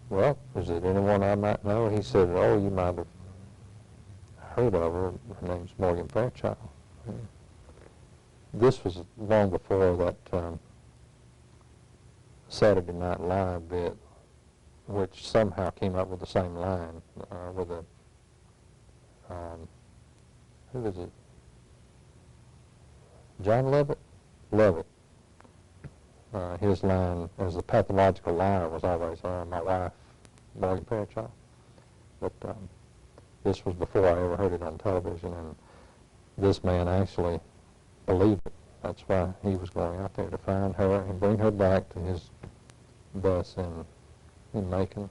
well, is it anyone I might know? He said, oh, you might have heard of her. Her name's Morgan Fairchild. And this was long before that Saturday Night Live bit, which somehow came up with the same line with a, who was it? John Lovett? Lovett. His line as the pathological liar was always my wife, Morgan Fairchild. But this was before I ever heard it on television, and this man actually believed it. That's why he was going out there to find her and bring her back to his bus in Macon.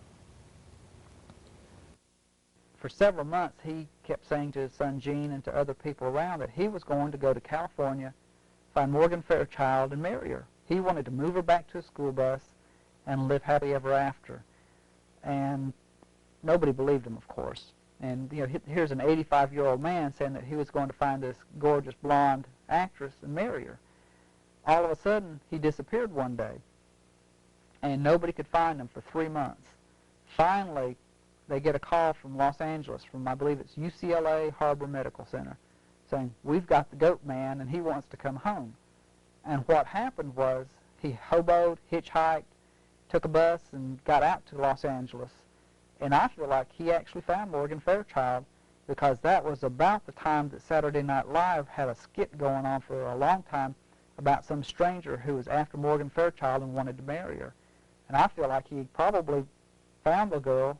For several months, he kept saying to his son Gene and to other people around that he was going to go to California, find Morgan Fairchild, and marry her. He wanted to move her back to a school bus and live happily ever after. And nobody believed him, of course. And here's an 85-year-old man saying that he was going to find this gorgeous blonde actress and marry her. All of a sudden, he disappeared one day, and nobody could find him for 3 months. Finally, they get a call from Los Angeles, from I believe it's UCLA Harbor Medical Center, saying, we've got the goat man and he wants to come home. And what happened was he hoboed, hitchhiked, took a bus and got out to Los Angeles. And I feel like he actually found Morgan Fairchild, because that was about the time that Saturday Night Live had a skit going on for a long time about some stranger who was after Morgan Fairchild and wanted to marry her. And I feel like he probably found the girl,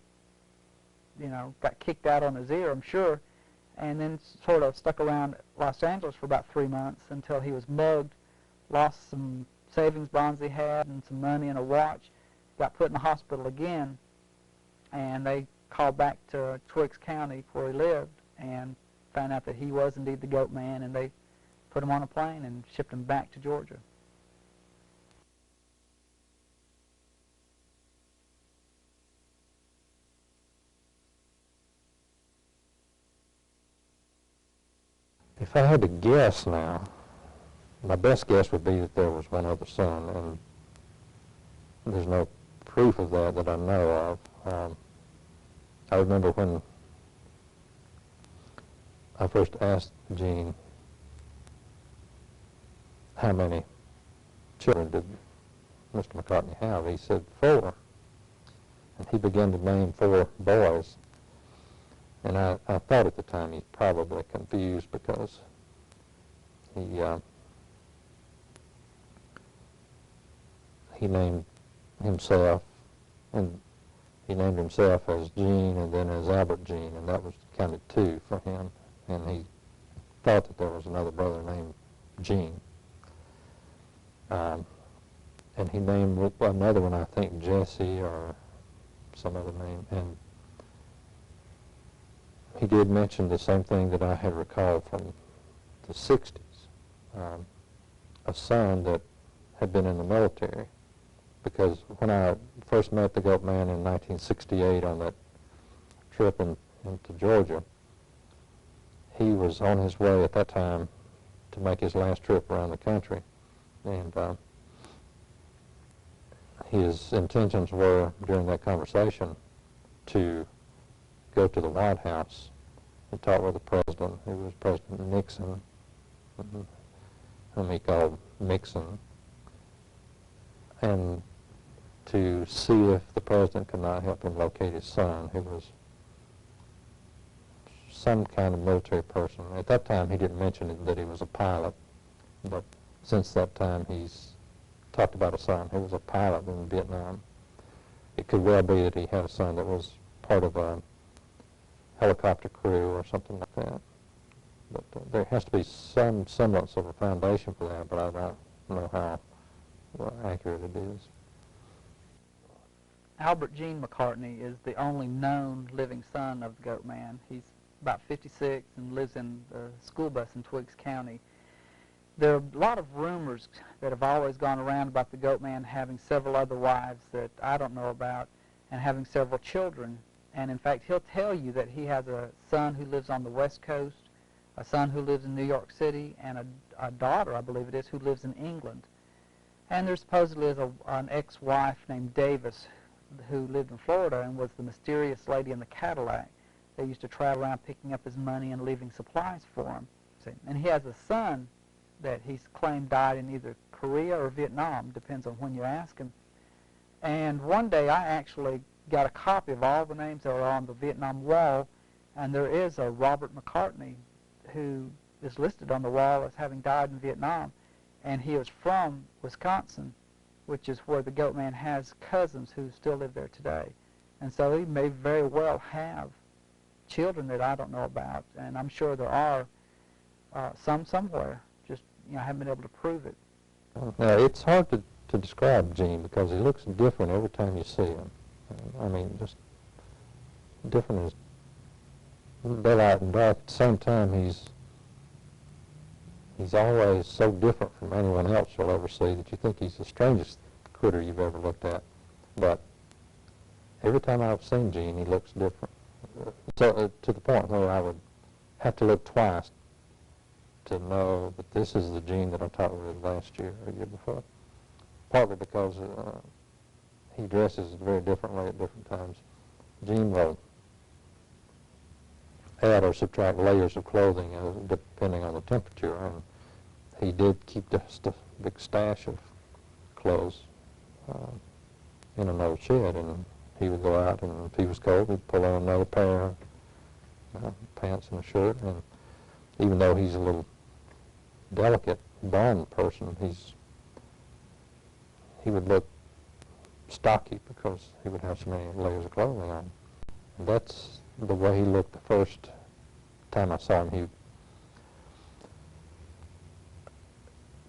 got kicked out on his ear, I'm sure, and then sort of stuck around Los Angeles for about 3 months until he was mugged, lost some savings bonds he had and some money and a watch, got put in the hospital again, and they called back to Twiggs County where he lived and found out that he was indeed the goat man, and they put him on a plane and shipped him back to Georgia. If I had to guess now, my best guess would be that there was one other son, and there's no proof of that I know of. I remember when I first asked Gene how many children did Mr. McCartney have. He said 4, and he began to name 4 boys. And I thought at the time he's probably confused because he named himself, and he named himself as Gene and then as Albert Gene, and that was counted 2 for him. And he thought that there was another brother named Gene. And he named another one, I think, Jesse or some other name. And he did mention the same thing that I had recalled from the 60s, a son that had been in the military. Because when I first met the goat man in 1968 on that trip into Georgia, he was on his way at that time to make his last trip around the country. And his intentions were, during that conversation, to go to the White House and talk with the president, who was President Nixon, whom he called Mixon, and to see if the president could not help him locate his son, who was some kind of military person. At that time, he didn't mention that he was a pilot, but since that time, he's talked about a son who was a pilot in Vietnam. It could well be that he had a son that was part of a helicopter crew or something like that. But there has to be some semblance of a foundation for that, but I don't know how accurate it is. Albert Gene McCartney is the only known living son of the goat man. He's about 56 and lives in the school bus in Twiggs County. There are a lot of rumors that have always gone around about the goat man having several other wives that I don't know about and having several children. And in fact, he'll tell you that he has a son who lives on the West Coast, a son who lives in New York City, and a daughter, I believe it is, who lives in England. And there supposedly is an ex-wife named Davis who lived in Florida and was the mysterious lady in the Cadillac. They used to travel around picking up his money and leaving supplies for him. And he has a son that he's claimed died in either Korea or Vietnam, depends on when you ask him. And one day I actually got a copy of all the names that are on the Vietnam wall, and there is a Robert McCartney who is listed on the wall as having died in Vietnam, and he was from Wisconsin, which is where the goat man has cousins who still live there today. And so he may very well have children that I don't know about, and I'm sure there are some somewhere. Just, I haven't been able to prove it. Now, it's hard to describe Gene because he looks different every time you see him. I mean, just different as daylight and dark. At the same time, he's always so different from anyone else you'll ever see that you think he's the strangest critter you've ever looked at. But every time I've seen Gene, he looks different. So to the point where I would have to look twice to know that this is the Gene that I talked with last year or the year before. Partly because he dresses very differently at different times. Gene will add or subtract layers of clothing depending on the temperature, and he did keep just a big stash of clothes in an old shed, and he would go out, and if he was cold, he'd pull on another pair of pants and a shirt, and even though he's a little delicate, bond person, he would look stocky because he would have so many layers of clothing on. And that's the way he looked the first time I saw him.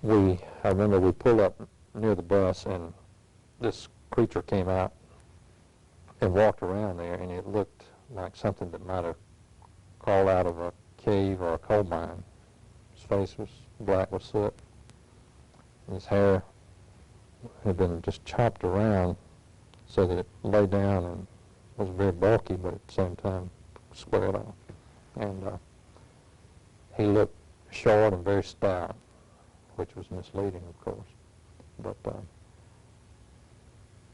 I remember we pulled up near the bus, and this creature came out and walked around there, and it looked like something that might have crawled out of a cave or a coal mine. His face was black with soot. His hair had been just chopped around so that it lay down and was very bulky, but at the same time squared off. And he looked short and very stout, which was misleading, of course. But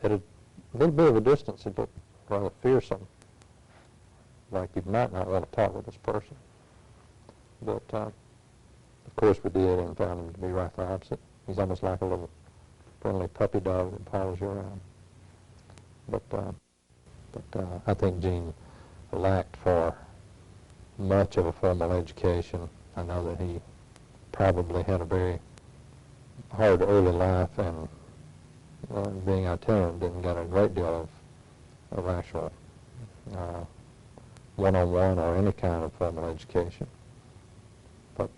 at a little bit of a distance, it looked rather fearsome, like you might not want to talk with this person. But of course we did, and found him to be right the opposite. He's almost like a little friendly puppy dog that follows you around. But I think Gene lacked for much of a formal education. I know that he probably had a very hard early life, and being itinerant didn't get a great deal of actual one-on-one or any kind of formal education. But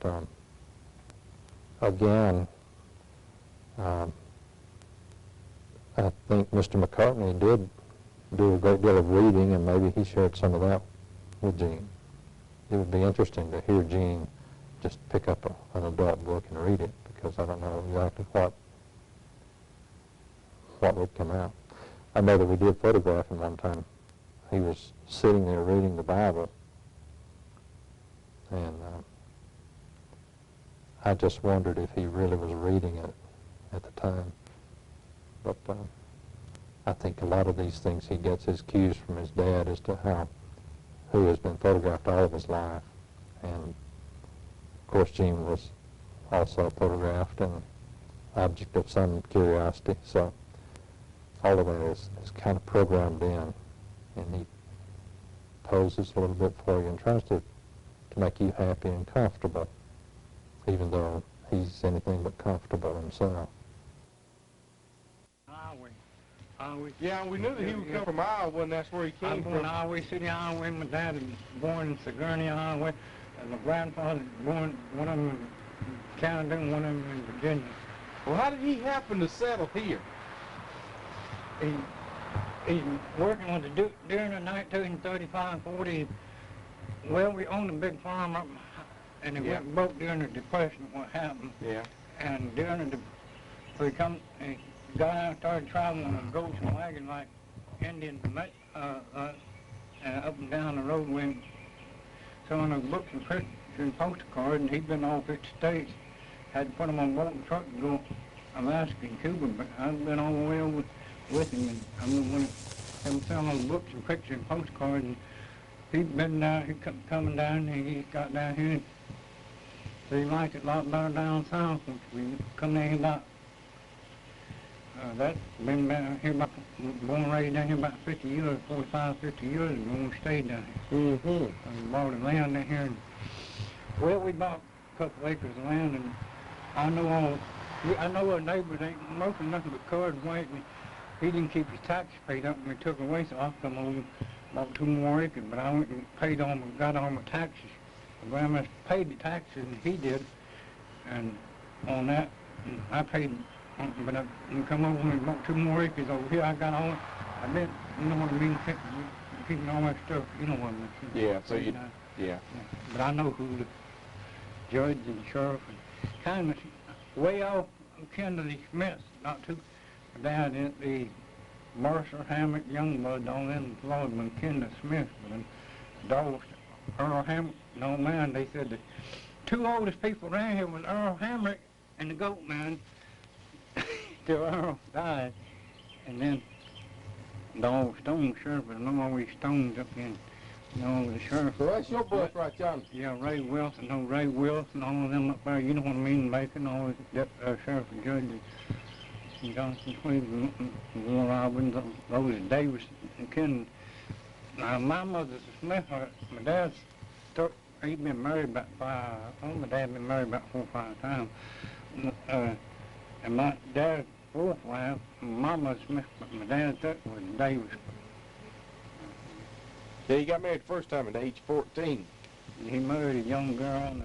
again, I think Mr. McCartney did do a great deal of reading, and maybe he shared some of that with Gene. It would be interesting to hear Gene just pick up an adult book and read it, because I don't know exactly what would come out. I know that we did photograph him one time. He was sitting there reading the Bible, and I just wondered if he really was reading it at the time. But I think a lot of these things he gets his cues from his dad as to who has been photographed all of his life. And of course Gene was also photographed and object of some curiosity. So all of that is kind of programmed in, and he poses a little bit for you and tries to make you happy and comfortable, even though he's anything but comfortable himself. Yeah, we knew that he would come from Iowa, and that's where he came from. I was born in Iowa City, Iowa. My dad was born in Sigourney, Iowa. And my grandfather was born, one of them in Canada and one of them in Virginia. Well, how did he happen to settle here? He's working with during the 1935-40. Well, we owned a big farm up and it Yeah. went broke during the Depression, what happened. Yeah. And during the, so he got out and started traveling on a goats and wagon like Indians, up and down the road when selling those books and pictures and postcards, and he'd been all 50 states, had to put them on boat and truck to go Alaska and Cuba, but I've been all the way over with him, and I mean, when him selling those books and pictures and postcards, and he'd been down, he kept coming down, and he got down here, and so he liked it a lot better down south, which we come down here about, that's been down here about, born and raised down here about 50 years, 45, 50 years ago when we stayed down here. Mm-hmm. We bought the land down here, and, well, we bought a couple acres of land, and I know our neighbors ain't mostly nothing but cards waiting. He didn't keep his taxes paid up, and we took away, so I come over, bought 2 more acres, but I went and paid all got all my taxes. The grandma paid the taxes, and he did, and on that, I paid, but I come over and bought 2 more acres over here. I got all, I didn't, you know what I mean, keeping all that stuff, you know what I mean. Yeah, so you, yeah. But I know who the judge and sheriff and kind of way off kin to the Smiths, not too bad in the Mercer, Hammock, Youngblood, all them Floyd when kin to Smith, but then Dawes, Earl Hammock, no man, they said the 2 oldest people around here was Earl Hammock and the goat man till Earl died, and then the old Stone sheriff, but no always Stones up in. You know, the sheriff. So that's your book right there. Yeah, Ray Wilson, all of them up there, you know what I mean, Macon, all the sheriff and judges, Johnson, Cleveland, Warren Robbins, those Davis and Ken. Now, my mother's a Smith, my dad's, he'd been married about 5, my dad been married about 4 or 5 times. And my dad's 4th wife, my mother's Smith, but my dad's third was Davis. Yeah, he got married the first time at age 14. He married a young girl, and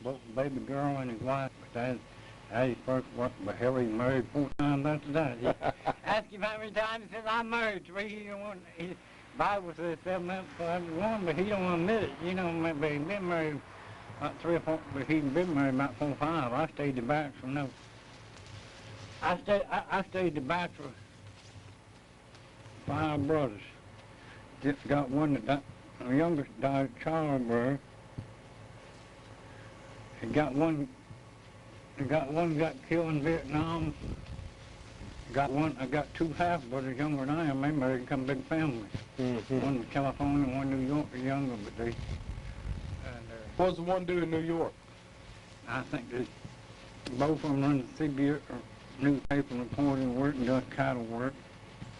both a baby girl and his wife, but that's his first work, but hell, he married 4 times after that. He asked him how many times, he said, I married 3, he don't want, the Bible says 7 up for every one, but he don't want to admit it, you know, but he been married about 3 or 4, but he'd been married about 4 or 5. I stayed the back for no. I stayed the back for 5 brothers. Just got one that died, the youngest died of childbirth. Got one got killed in Vietnam. I got 2 half brothers younger than I am. They married and become a big family. Mm-hmm. One in California, one in New York. They're younger, but they. What does the one do in New York? I think that both of them run the CB newspaper reporting work and does cattle work.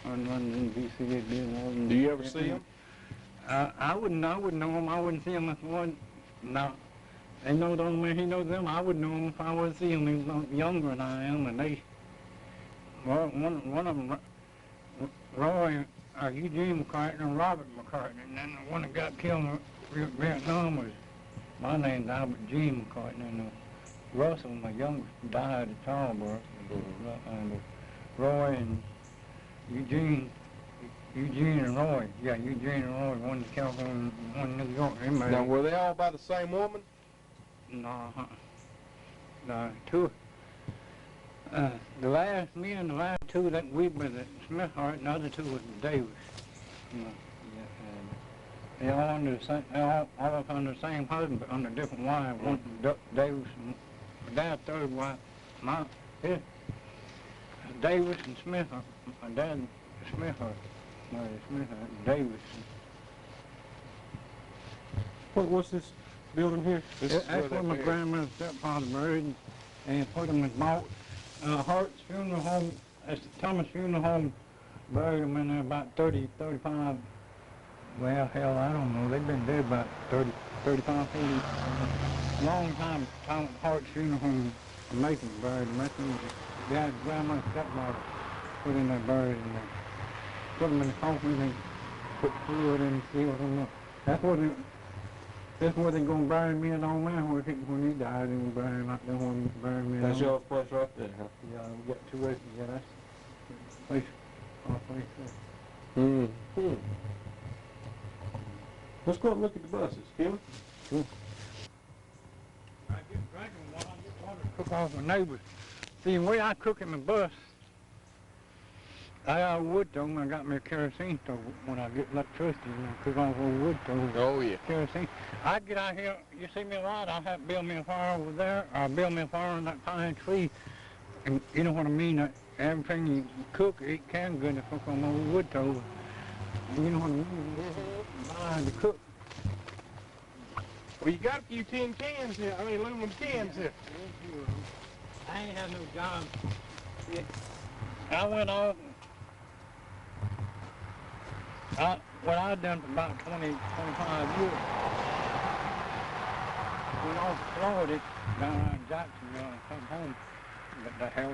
One runs in VCA. Do you ever see him? I wouldn't know him. I wouldn't see him if one. No. They know the only man he knows them. I wouldn't know him if I was see him. He was younger than I am, and they. Well, one of them, Roy, Eugene McCartney and Robert McCartney, and then the one that got killed in Vietnam was, my name's Albert Gene McCartney, and Russell, my youngest, died at childbirth, and Roy and Eugene and Roy, Eugene and Roy, one in California, one in New York. Now, were they all by the same woman? No, 2. Me and the last 2 that we were the Smith Hart, and the other 2 was Davis. They all under the same, all up under the same husband, but under different wives. One Davis, and my dad's 3rd wife. Davis and Smith. My dad, Smith Hart, married Smith Hart, Davis. What's this building here? That's where my grandmother's stepfather married, and put him in bought Hart's Funeral Home. That's Thomas Funeral Home. Buried him in there about 30, 35. Well, hell, I don't know. They've been dead about 30, 35, 40. Long time. Thomas Hart's Funeral Home in Macon buried him. That's when Dad's grandmother's stepfather put in there, buried in there. Put him in the coffin and put fluid in and sealed him up. That's where they're going to bury me and old man when he died. They going to bury him out there when they bury me. That's your place right there, huh? Yeah, we got 2 acres. Yeah, that's the place. Our place there. Mm-hmm. Let's go and look at the buses, can we? Sure. cook off my neighbors. See, the way I cook in my bus, I got a wood stove and I got me a kerosene stove. When I get electricity, I cook off a wood stove. Oh, yeah. Kerosene. I get out here, you see me a lot, I'll have to build me a fire over there, or build me a fire on that pine tree. And you know what I mean? Everything you cook, eat canned good to cook on my wood stove. You know what I mean? Buy to cook. Well, you got a few tin cans here. I mean, aluminum cans here. I ain't had no job. I went off. What I done for about 20, 25 years. Went off to Florida, down around Jacksonville, and come home. But the hell,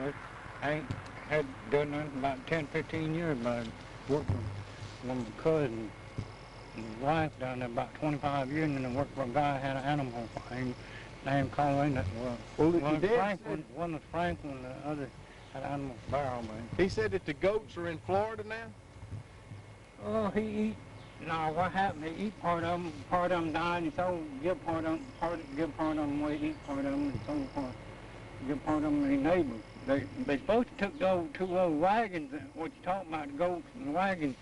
I ain't had done nothing for about 10, 15 years, but I worked for one of my cousins and his wife down there about 25 years, and then I worked for a guy who had an animal farm named Colin. That Well, one your was dad Franklin, one was Franklin, the other had an animal barrel, man. He said that the goats are in Florida now? Oh, he eat. No, what happened? He eat part of them died. He sold, give part of them away, eat part of them, and sold part, give part of them to his neighbors. They supposed to took those two old wagons, what you talking about, the goats and the wagons,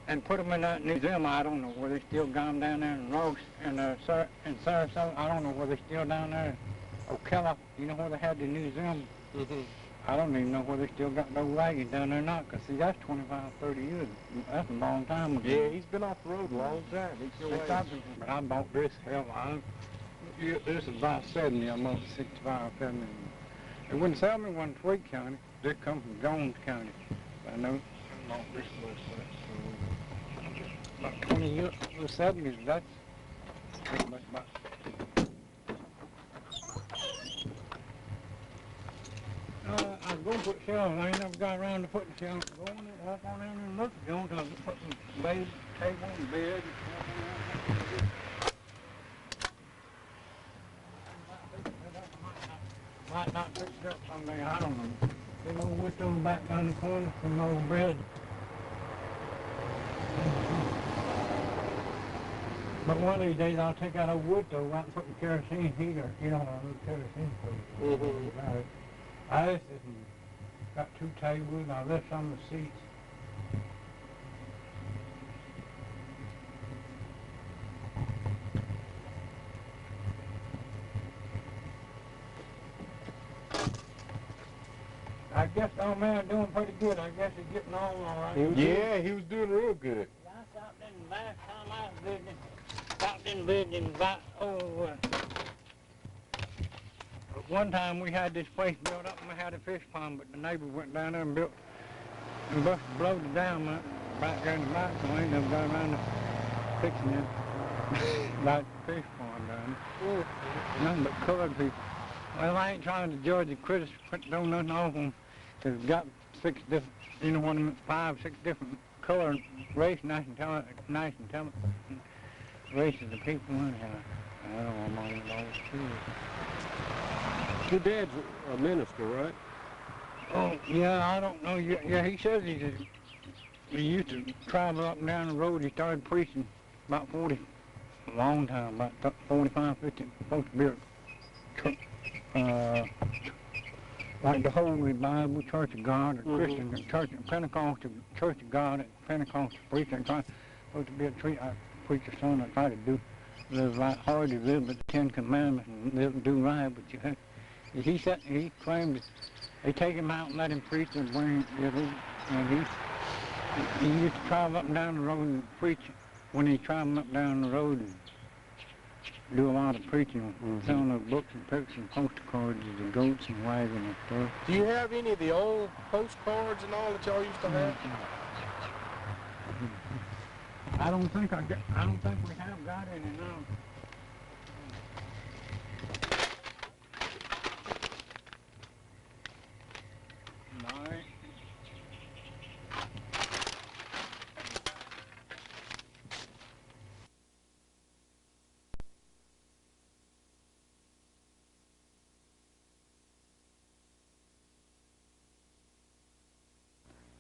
and put them in that museum. I don't know where they still got them down there in Ross and in Sarasota. I don't know where they still down there. Ocala, you know where they had the museum? Mm-hmm. I don't even know where they still got those wagons down there or not, because see, that's 25, 30 years. That's a long time ago. Yeah, he's been off the road a long time. He's still But I bought this, hell, this is about 70, I'm on 65, 70. They wouldn't sell me one in Tweed County. They come from Jones County. I know I bought this bus. About 20 years, the 70s, that's pretty much about. I was going to put shelves. I ain't never got around to putting shelves. Go on and walk on in and look at them. Until I put some bed, table, and bed. Might not fix it up someday. I don't know. They go with them back down the corner from old bread. But one of these days I'll take out a wood stove out and put the kerosene heater. You know what I mean? Kerosene stove. Mm-hmm. I just got two tables, I left some of the seats. I guess the old man doing pretty good. I guess he's getting on all right. Yeah, he was doing real good. I stopped in last time I was visiting. Stopped in visiting about, one time we had this place built up and we had a fish pond, but the neighbor went down there and built and blowed it down back there in the back, so I ain't never got around to fixing it. Like the fish pond down there. Nothing but colored people. Well, I ain't trying to judge the critics, don't nothing off them, because got 6 different, you know what I mean, 5, 6 different colored race, nice intelligent races of people anyhow. I don't know, I'm on those too. Your dad's a minister, right? Oh, yeah, I don't know. Yeah, he says he used to travel up and down the road. He started preaching about 40, a long time, about 45, 50, supposed to be like the Holy Bible Church of God, or Christian Church, Pentecostal Church of God, Pentecostal preacher. Supposed to be a preacher's son. I try to live right hard to live by the 10 Commandments and live and do right, but you have. He claimed that they take him out and let him preach and bring him, and he used to travel up and down the road and preach when he traveled up down the road and do a lot of preaching, selling those books and pictures and postcards of the goats and wagons and stuff. Do you have any of the old postcards and all that y'all used to have? I don't think we have got any now. Right.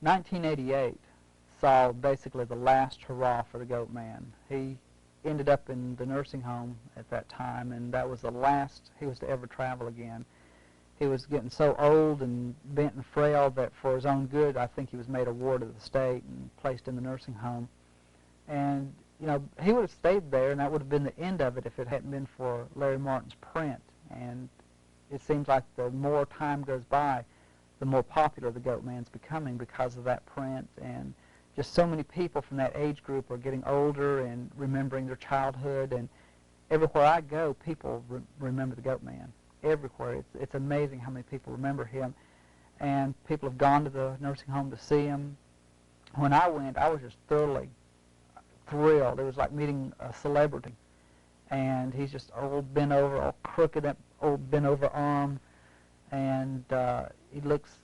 1988 saw basically the last hurrah for the Goat Man. He ended up in the nursing home at that time, and that was the last he was to ever travel again. he was getting so old and bent and frail that for his own good, I think he was made a ward of the state and placed in the nursing home. And, you know, he would have stayed there, and that would have been the end of it if it hadn't been for Larry Martin's print. And it seems like the more time goes by, the more popular the Goat Man's becoming because of that print. And just so many people from that age group are getting older and remembering their childhood. And everywhere I go, people remember the Goat Man. Everywhere. It's amazing how many people remember him. And people have gone to the nursing home to see him. When I went, I was just thoroughly thrilled. It was like meeting a celebrity. And he's just old, bent over, all crooked, that old bent over arm. And he looks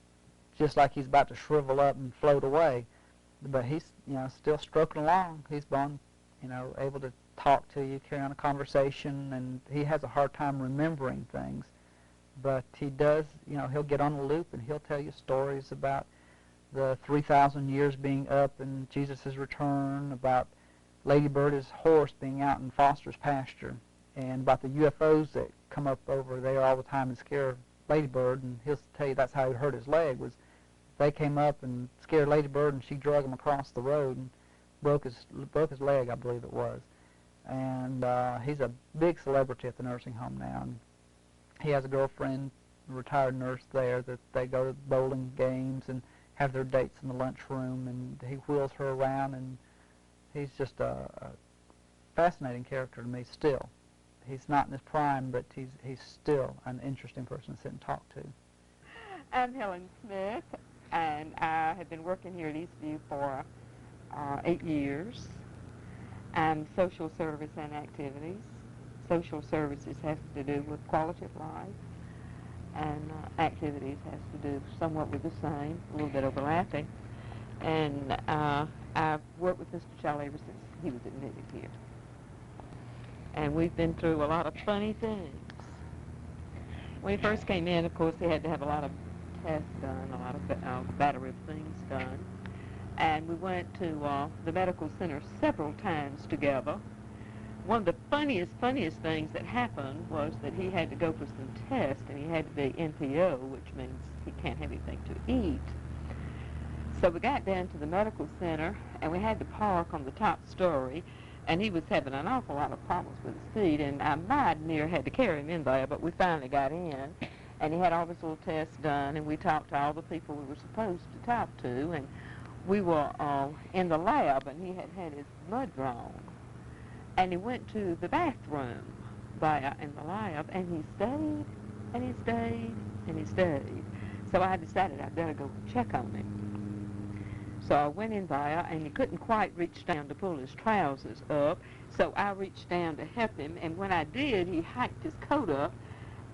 just like he's about to shrivel up and float away. But he's, you know, still stroking along. He's been, you know, able to talk to you, carry on a conversation, and he has a hard time remembering things. But he does, you know, he'll get on the loop and he'll tell you stories about the 3,000 years being up and Jesus' return, about Lady Bird, his horse, being out in Foster's pasture, and about the UFOs that come up over there all the time and scare Lady Bird. And he'll tell you that's how he hurt his leg, was they came up and scared Lady Bird and she drug him across the road and broke his leg, I believe it was. And he's a big celebrity at the nursing home now. And he has a girlfriend, a retired nurse there, that they go to bowling games and have their dates in the lunchroom, and he wheels her around, and he's just a fascinating character to me still. He's not in his prime, but he's still an interesting person to sit and talk to. I'm Helen Smith, and I have been working here at Eastview for 8 years. I'm social service and activities. Social services has to do with quality of life, and activities has to do somewhat with the same, a little bit overlapping. And I've worked with Mr. Charlie ever since he was admitted here. And we've been through a lot of funny things. When he first came in, of course, he had to have a lot of tests done, a lot of battery of things done. And we went to the medical center several times together. One of the funniest things that happened was that he had to go for some tests, and he had to be NPO, which means he can't have anything to eat. So we got down to the medical center, and we had to park on the top story, and he was having an awful lot of problems with his feet, and I might near had to carry him in there, but we finally got in, and he had all his little tests done, and we talked to all the people we were supposed to talk to, and we were in the lab, and he had his blood drawn. And he went to the bathroom in the lab, and he stayed, and he stayed, and he stayed. So I decided I'd better go check on him. So I went in there, and he couldn't quite reach down to pull his trousers up, so I reached down to help him, and when I did, he hiked his coat up,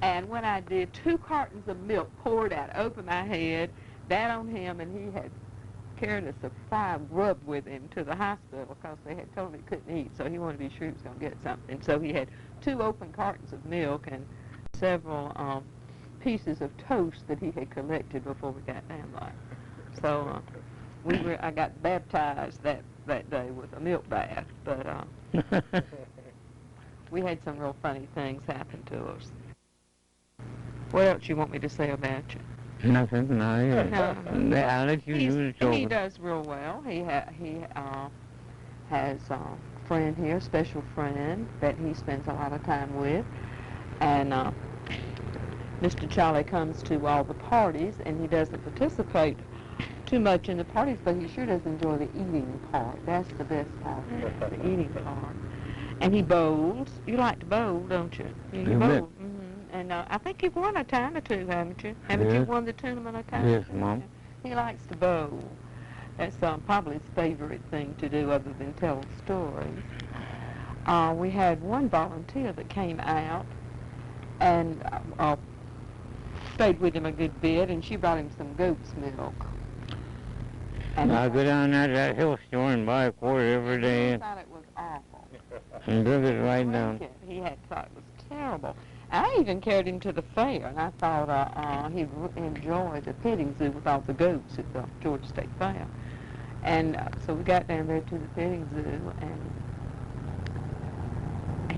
and when I did, 2 cartons of milk poured out over my head, that on him, and he had carried a supply of grub with him to the hospital because they had told him he couldn't eat, so he wanted to be sure he was going to get something. So he had 2 open cartons of milk and several pieces of toast that he had collected before we got down there. So I got baptized that day with a milk bath, but we had some real funny things happen to us. What else you want me to say about you? Nothing, no. I'll let you use it. He does real well. He has a friend here, a special friend that he spends a lot of time with. And Mr. Charlie comes to all the parties, and he doesn't participate too much in the parties, but he sure does enjoy the eating part. That's the best part, the eating part. And he bowls. You like to bowl, don't you? You bowl. Mm-hmm. And I think you've won a time or two, haven't you? Haven't you won the tournament a time? Yes, Mom. He likes to bowl. That's probably his favorite thing to do other than tell stories. We had one volunteer that came out and stayed with him a good bit, and she brought him some goat's milk. And I go down there to that health store and buy a quart every day. He thought it was awful. And drink it right down. He had thought it was terrible. I even carried him to the fair, and I thought he'd enjoy the petting zoo with all the goats at the Georgia State Fair. And so we got down there to the petting zoo, and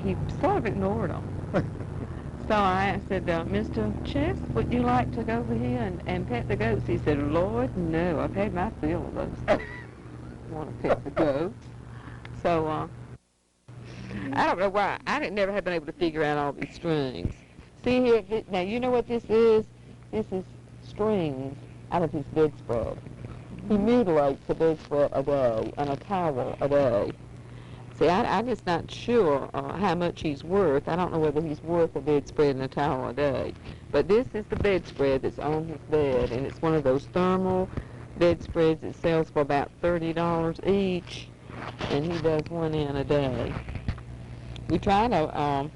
he sort of ignored them. So I said, Mr. Chess, would you like to go over here and pet the goats? He said, Lord, no, I've had my fill of those. I want to pet the goats. So I don't know why. I never have been able to figure out all these strings. See here, now you know what this is? This is strings out of his bedspread. He mutilates a bedspread a day and a towel a day. See, I'm just not sure how much he's worth. I don't know whether he's worth a bedspread and a towel a day. But this is the bedspread that's on his bed, and it's one of those thermal bedspreads that sells for about $30 each, and he does one in a day. We try to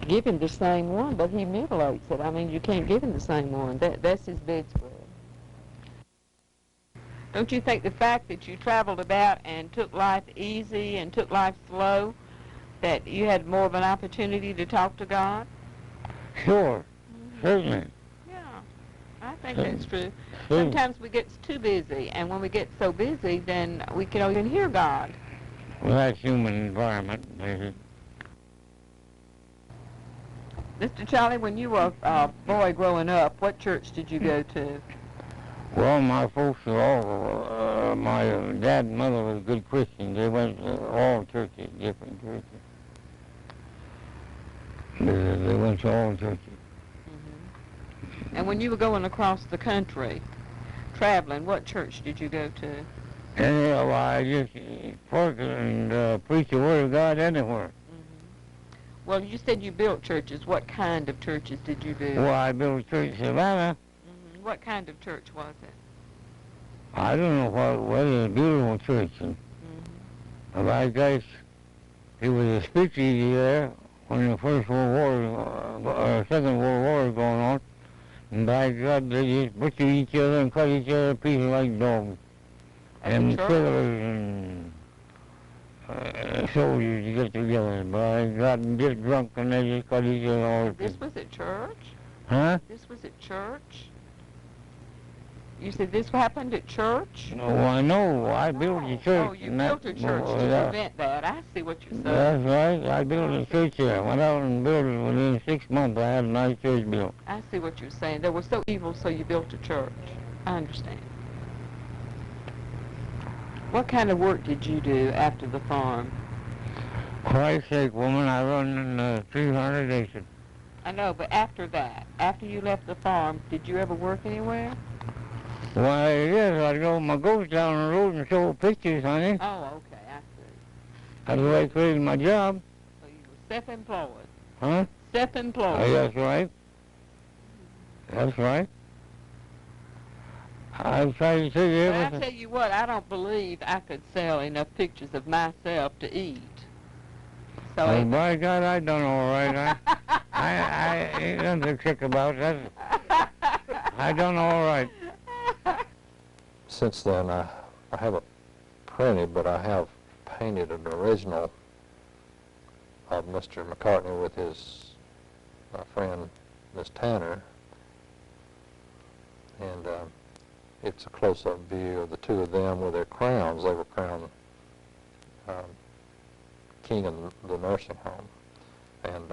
give him the same one, but he mutilates it. I mean, you can't give him the same one. That's his bedspread. Don't you think the fact that you traveled about and took life easy and took life slow, that you had more of an opportunity to talk to God? Sure, certainly. Yeah, I think that's true. Sometimes we get too busy, and when we get so busy, then we can even hear God. Well, that's human environment, maybe. Mr. Charlie, when you were a boy growing up, what church did you go to? Well, my folks were all, my dad and mother was good Christians. They went to all churches, different churches. They went to all churches. Mm-hmm. And when you were going across the country, traveling, what church did you go to? Well, I just work and preach the Word of God anywhere. Mm-hmm. Well, you said you built churches. What kind of churches did you do? Well, I built a church in Savannah. What kind of church was it? I don't know whether it's a beautiful church. And I guess he was a speakeasy there when the First World War, Second World War was going on. And by God, they just butchered each other and cut each other to pieces like dogs. And sailors and soldiers to get together. By God, and get drunk and they just cut each other all the This was at church? Huh? This was at church? You said this happened at church? No, I know. I built a church. Oh, you built a church to prevent that. I see what you're saying. That's right. I built a church there. Went out and built it within 6 months. I had a nice church built. I see what you're saying. They were so evil, so you built a church. I understand. What kind of work did you do after the farm? Christ's sake, woman, I run 300 acres. I know, but after that, after you left the farm, did you ever work anywhere? Why, yes, I drove my goats down the road and sold pictures, honey. Oh, okay, I see. That's the way I created my job. So you were self-employed. Huh? Self-employed. That's right. That's right. I've tried to tell you everything. But I tell you what, I don't believe I could sell enough pictures of myself to eat. So oh, by God, I done all right. I ain't nothing to kick about that. I done all right. Since then, I haven't printed, but I have painted an original of Mr. McCartney with his friend, Miss Tanner. And it's a close-up view of the two of them with their crowns. They were crowned king of the nursing home, and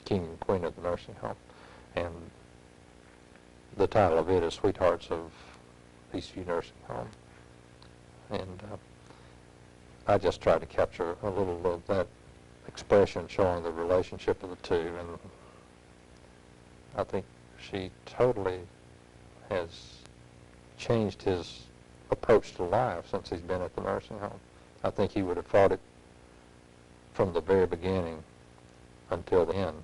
king and queen of the nursing home. And the title of it is Sweethearts of Eastview Nursing Home. And I just tried to capture a little of that expression showing the relationship of the two. And I think she totally has changed his approach to life since he's been at the nursing home. I think he would have fought it from the very beginning until the end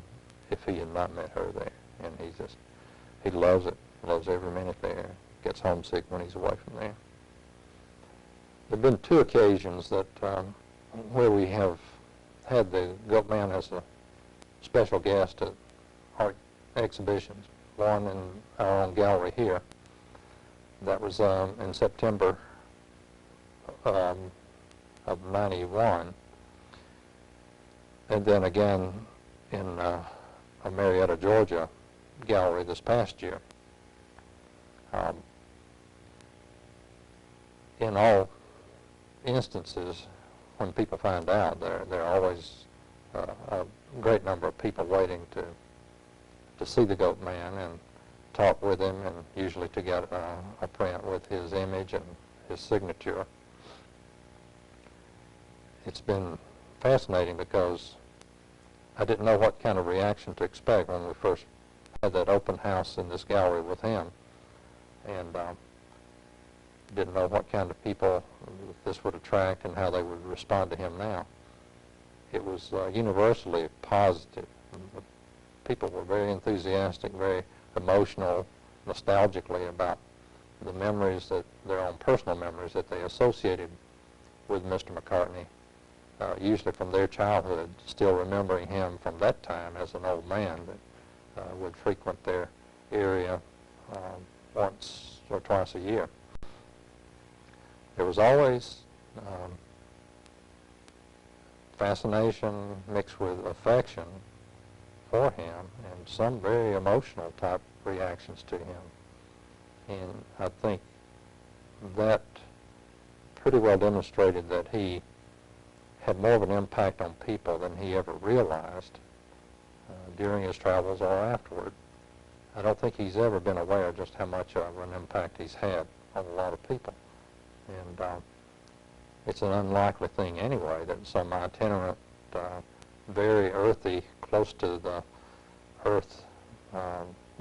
if he had not met her there. And he loves it, loves every minute there, gets homesick when he's away from there. There have been two occasions that where we have had the Goat Man as a special guest at art exhibitions, one in our own gallery here. That was in September of '91, and then again in Marietta, Georgia gallery this past year. In all instances, when people find out, they're always a great number of people waiting to see the Goat Man and talk with him, and usually to get a print with his image and his signature. It's been fascinating because I didn't know what kind of reaction to expect when we first had that open house in this gallery with him, and didn't know what kind of people this would attract and how they would respond to him now. It was universally positive. People were very enthusiastic, very emotional, nostalgically about the memories, that their own personal memories that they associated with Mr. McCartney, usually from their childhood, still remembering him from that time as an old man that would frequent their area once or twice a year. There was always fascination mixed with affection for him and some very emotional type reactions to him. And I think that pretty well demonstrated that he had more of an impact on people than he ever realized during his travels or afterward. I don't think he's ever been aware just how much of an impact he's had on a lot of people. And it's an unlikely thing anyway that some itinerant, very earthy, close to the earth,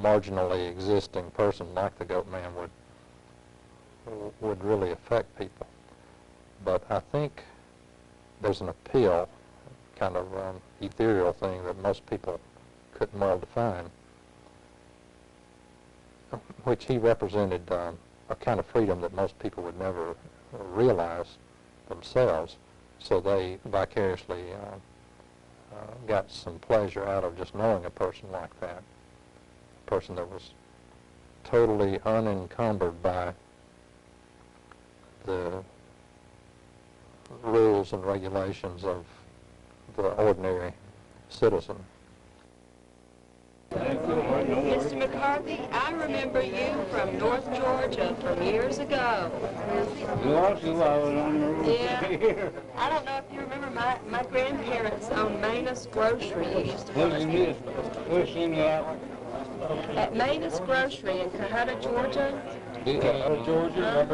marginally existing person like the Goat Man would really affect people. But I think there's an appeal, kind of ethereal thing that most people couldn't well define, which he represented a kind of freedom that most people would never realize themselves, so they vicariously got some pleasure out of just knowing a person like that, a person that was totally unencumbered by the rules and regulations of the ordinary citizen. Mr. McCarthy, I remember you from North Georgia from years ago. Yeah. I don't know if you remember, my grandparents owned Manus Grocery. You used to go at Manus Grocery in Cahutta, Georgia. Georgia,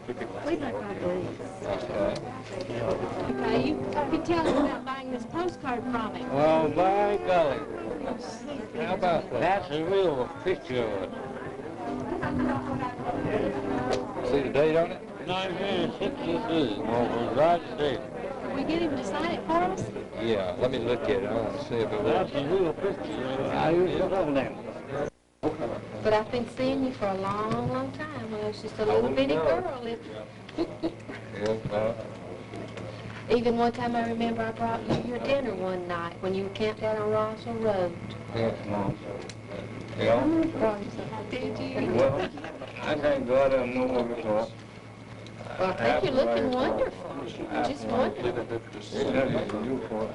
We'd like Okay, you can tell us about buying this postcard from him. Well, by golly. How about that? That's a real picture of it. See the date on it? 1962. Well, we're right there. Can we get him to sign it for us? Yeah, let me look at it. I want to see if it That's works. a real picture. I used to love them. But I've been seeing you for a long, long time. When I was just a little bitty girl. Even one time I remember I brought you your dinner one night when you were camped out on Rossville Road. Yes, Mom. Yeah? Did you? Well, I can't go out there no more before. Well, I think you're looking wonderful. Just wonderful.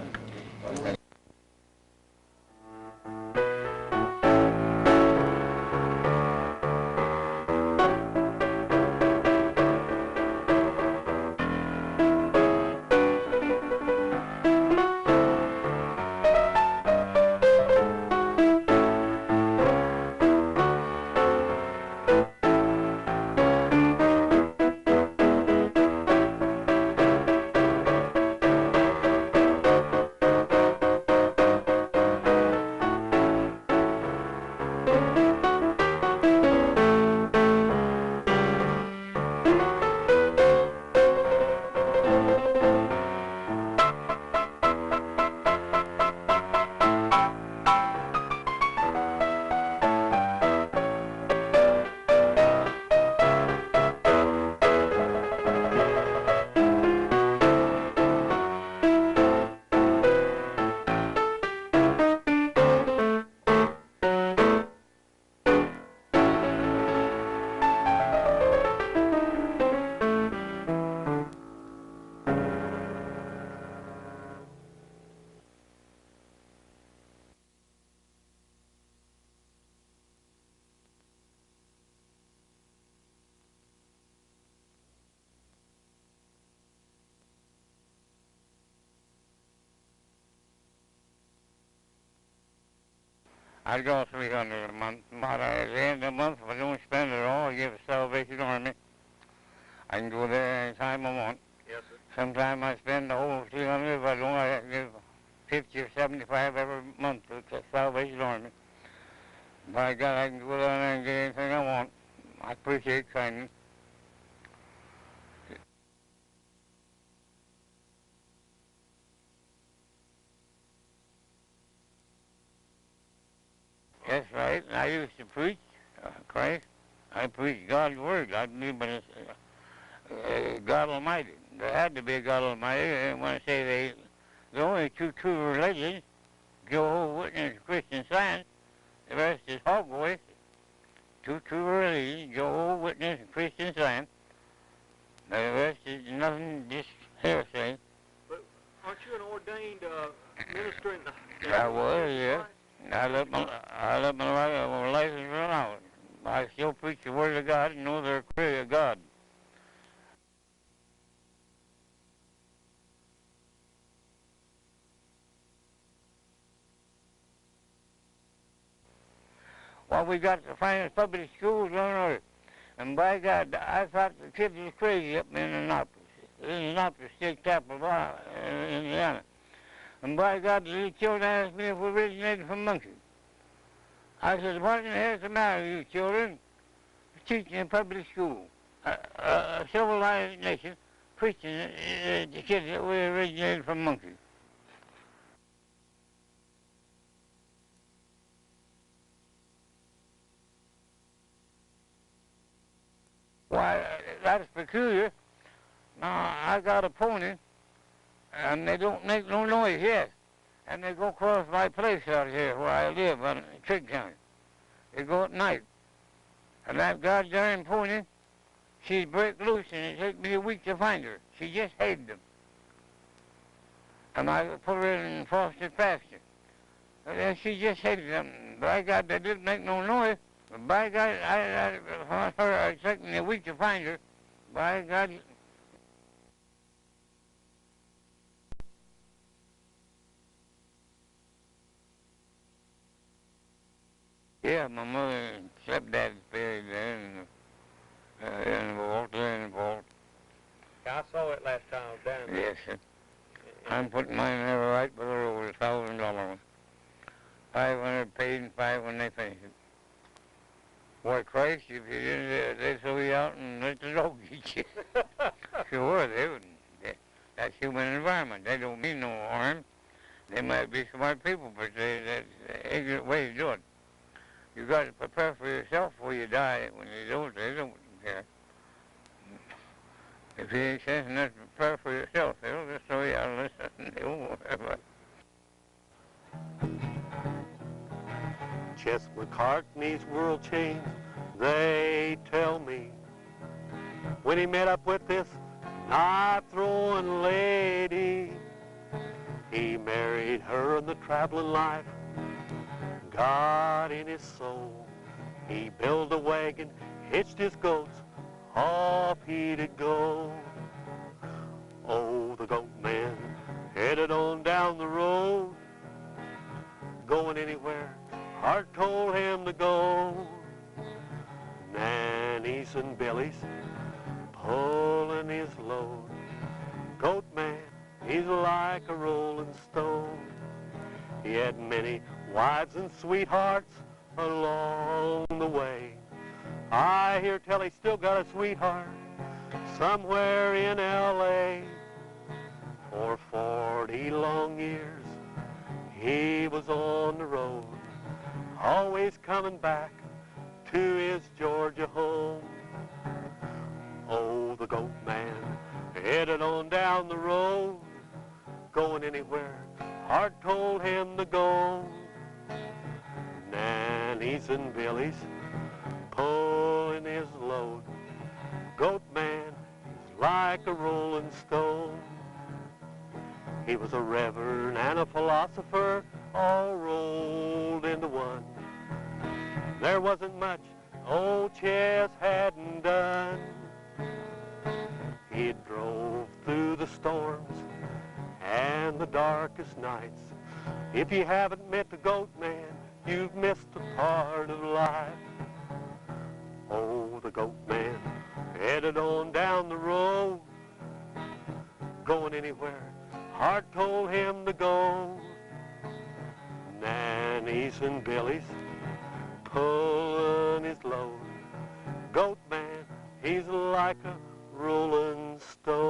I draw 300 a month. But at the end of the month, if I don't spend it all, I give it to Salvation Army. I can go there anytime I want. Yes, sir. Sometimes I spend the whole 300. If I don't, I give 50 or 75 every month to the Salvation Army. By God, I can go down there and get anything I want. I appreciate kindness. That's right. And I used to preach Christ. I preach God's word. I believe in God Almighty. There had to be a God Almighty. And when I say the only two true religions, Jehovah's Witness, Christian Science, the rest is hogwash. Two true religions, Jehovah's Witness, and Christian Science. The rest is nothing, just hearsay. But aren't you an ordained minister in the... I was, yeah. I let my license run out. I still preach the word of God and know they're clear of God. Well, we got the finest public schools on earth. And by God, I thought the kids was crazy up in Indianapolis. Indianapolis State Capital, Indiana. And by God, the little children asked me if we originated from monkeys. I said, what in the hell's the matter with you children? Teaching in public school. A civilized nation, preaching the kids that we originated from monkeys. Why, that's peculiar. Now, I got a pony, and they don't make no noise yet. And they go across my place out here where I live in Trigg County. They go at night. And that goddamn pony, she'd break loose, and it'd take me a week to find her. She just hated them. And I put her in foster pasture. And she just hated them. By God, they didn't make no noise. But by God, it took me a week to find her. By God. Yeah, my mother and stepdad's buried there in the vault, in the vault. I saw it last time I was down there. Yes, sir. I'm putting mine there right below the $1,000 one. 500 paid and 5 when they finished it. Boy, Christ, if you didn't, they'd throw you out and let the dog eat you. Sure, they wouldn't. That's human environment. They don't mean no harm. They might be smart people, but that's the ignorant way to do it. You got to prepare for yourself before you die. When you don't, they don't care. If you ain't sense enough to prepare for yourself, they'll just throw you out and listen. They won't worry about it. Ches McCartney's world changed, they tell me, when he met up with this knife-throwing lady. He married her in the traveling life, God in his soul. He built a wagon, hitched his goats, off he'd go. Oh, the goat man headed on down the road, going anywhere heart told him to go. Nannies and Billies pulling his load. Goat man, he's like a rolling stone. He had many wives and sweethearts along the way. I hear tell he still got a sweetheart somewhere in L.A. For 40 long years he was on the road, always coming back to his Georgia home. Oh, the goat man headed on down the road, going anywhere heart told him to go. Nannies and Billies pulling his load. Goat man is like a rolling stone. He was a reverend and a philosopher, all rolled into one. There wasn't much old Ches hadn't done. He drove through the storms and the darkest nights. If you haven't met the goat man, you've missed a part of life. Oh, the goat man headed on down the road, going anywhere heart told him to go. Nannies and Billies pulling his load. Goat man, he's like a rolling stone.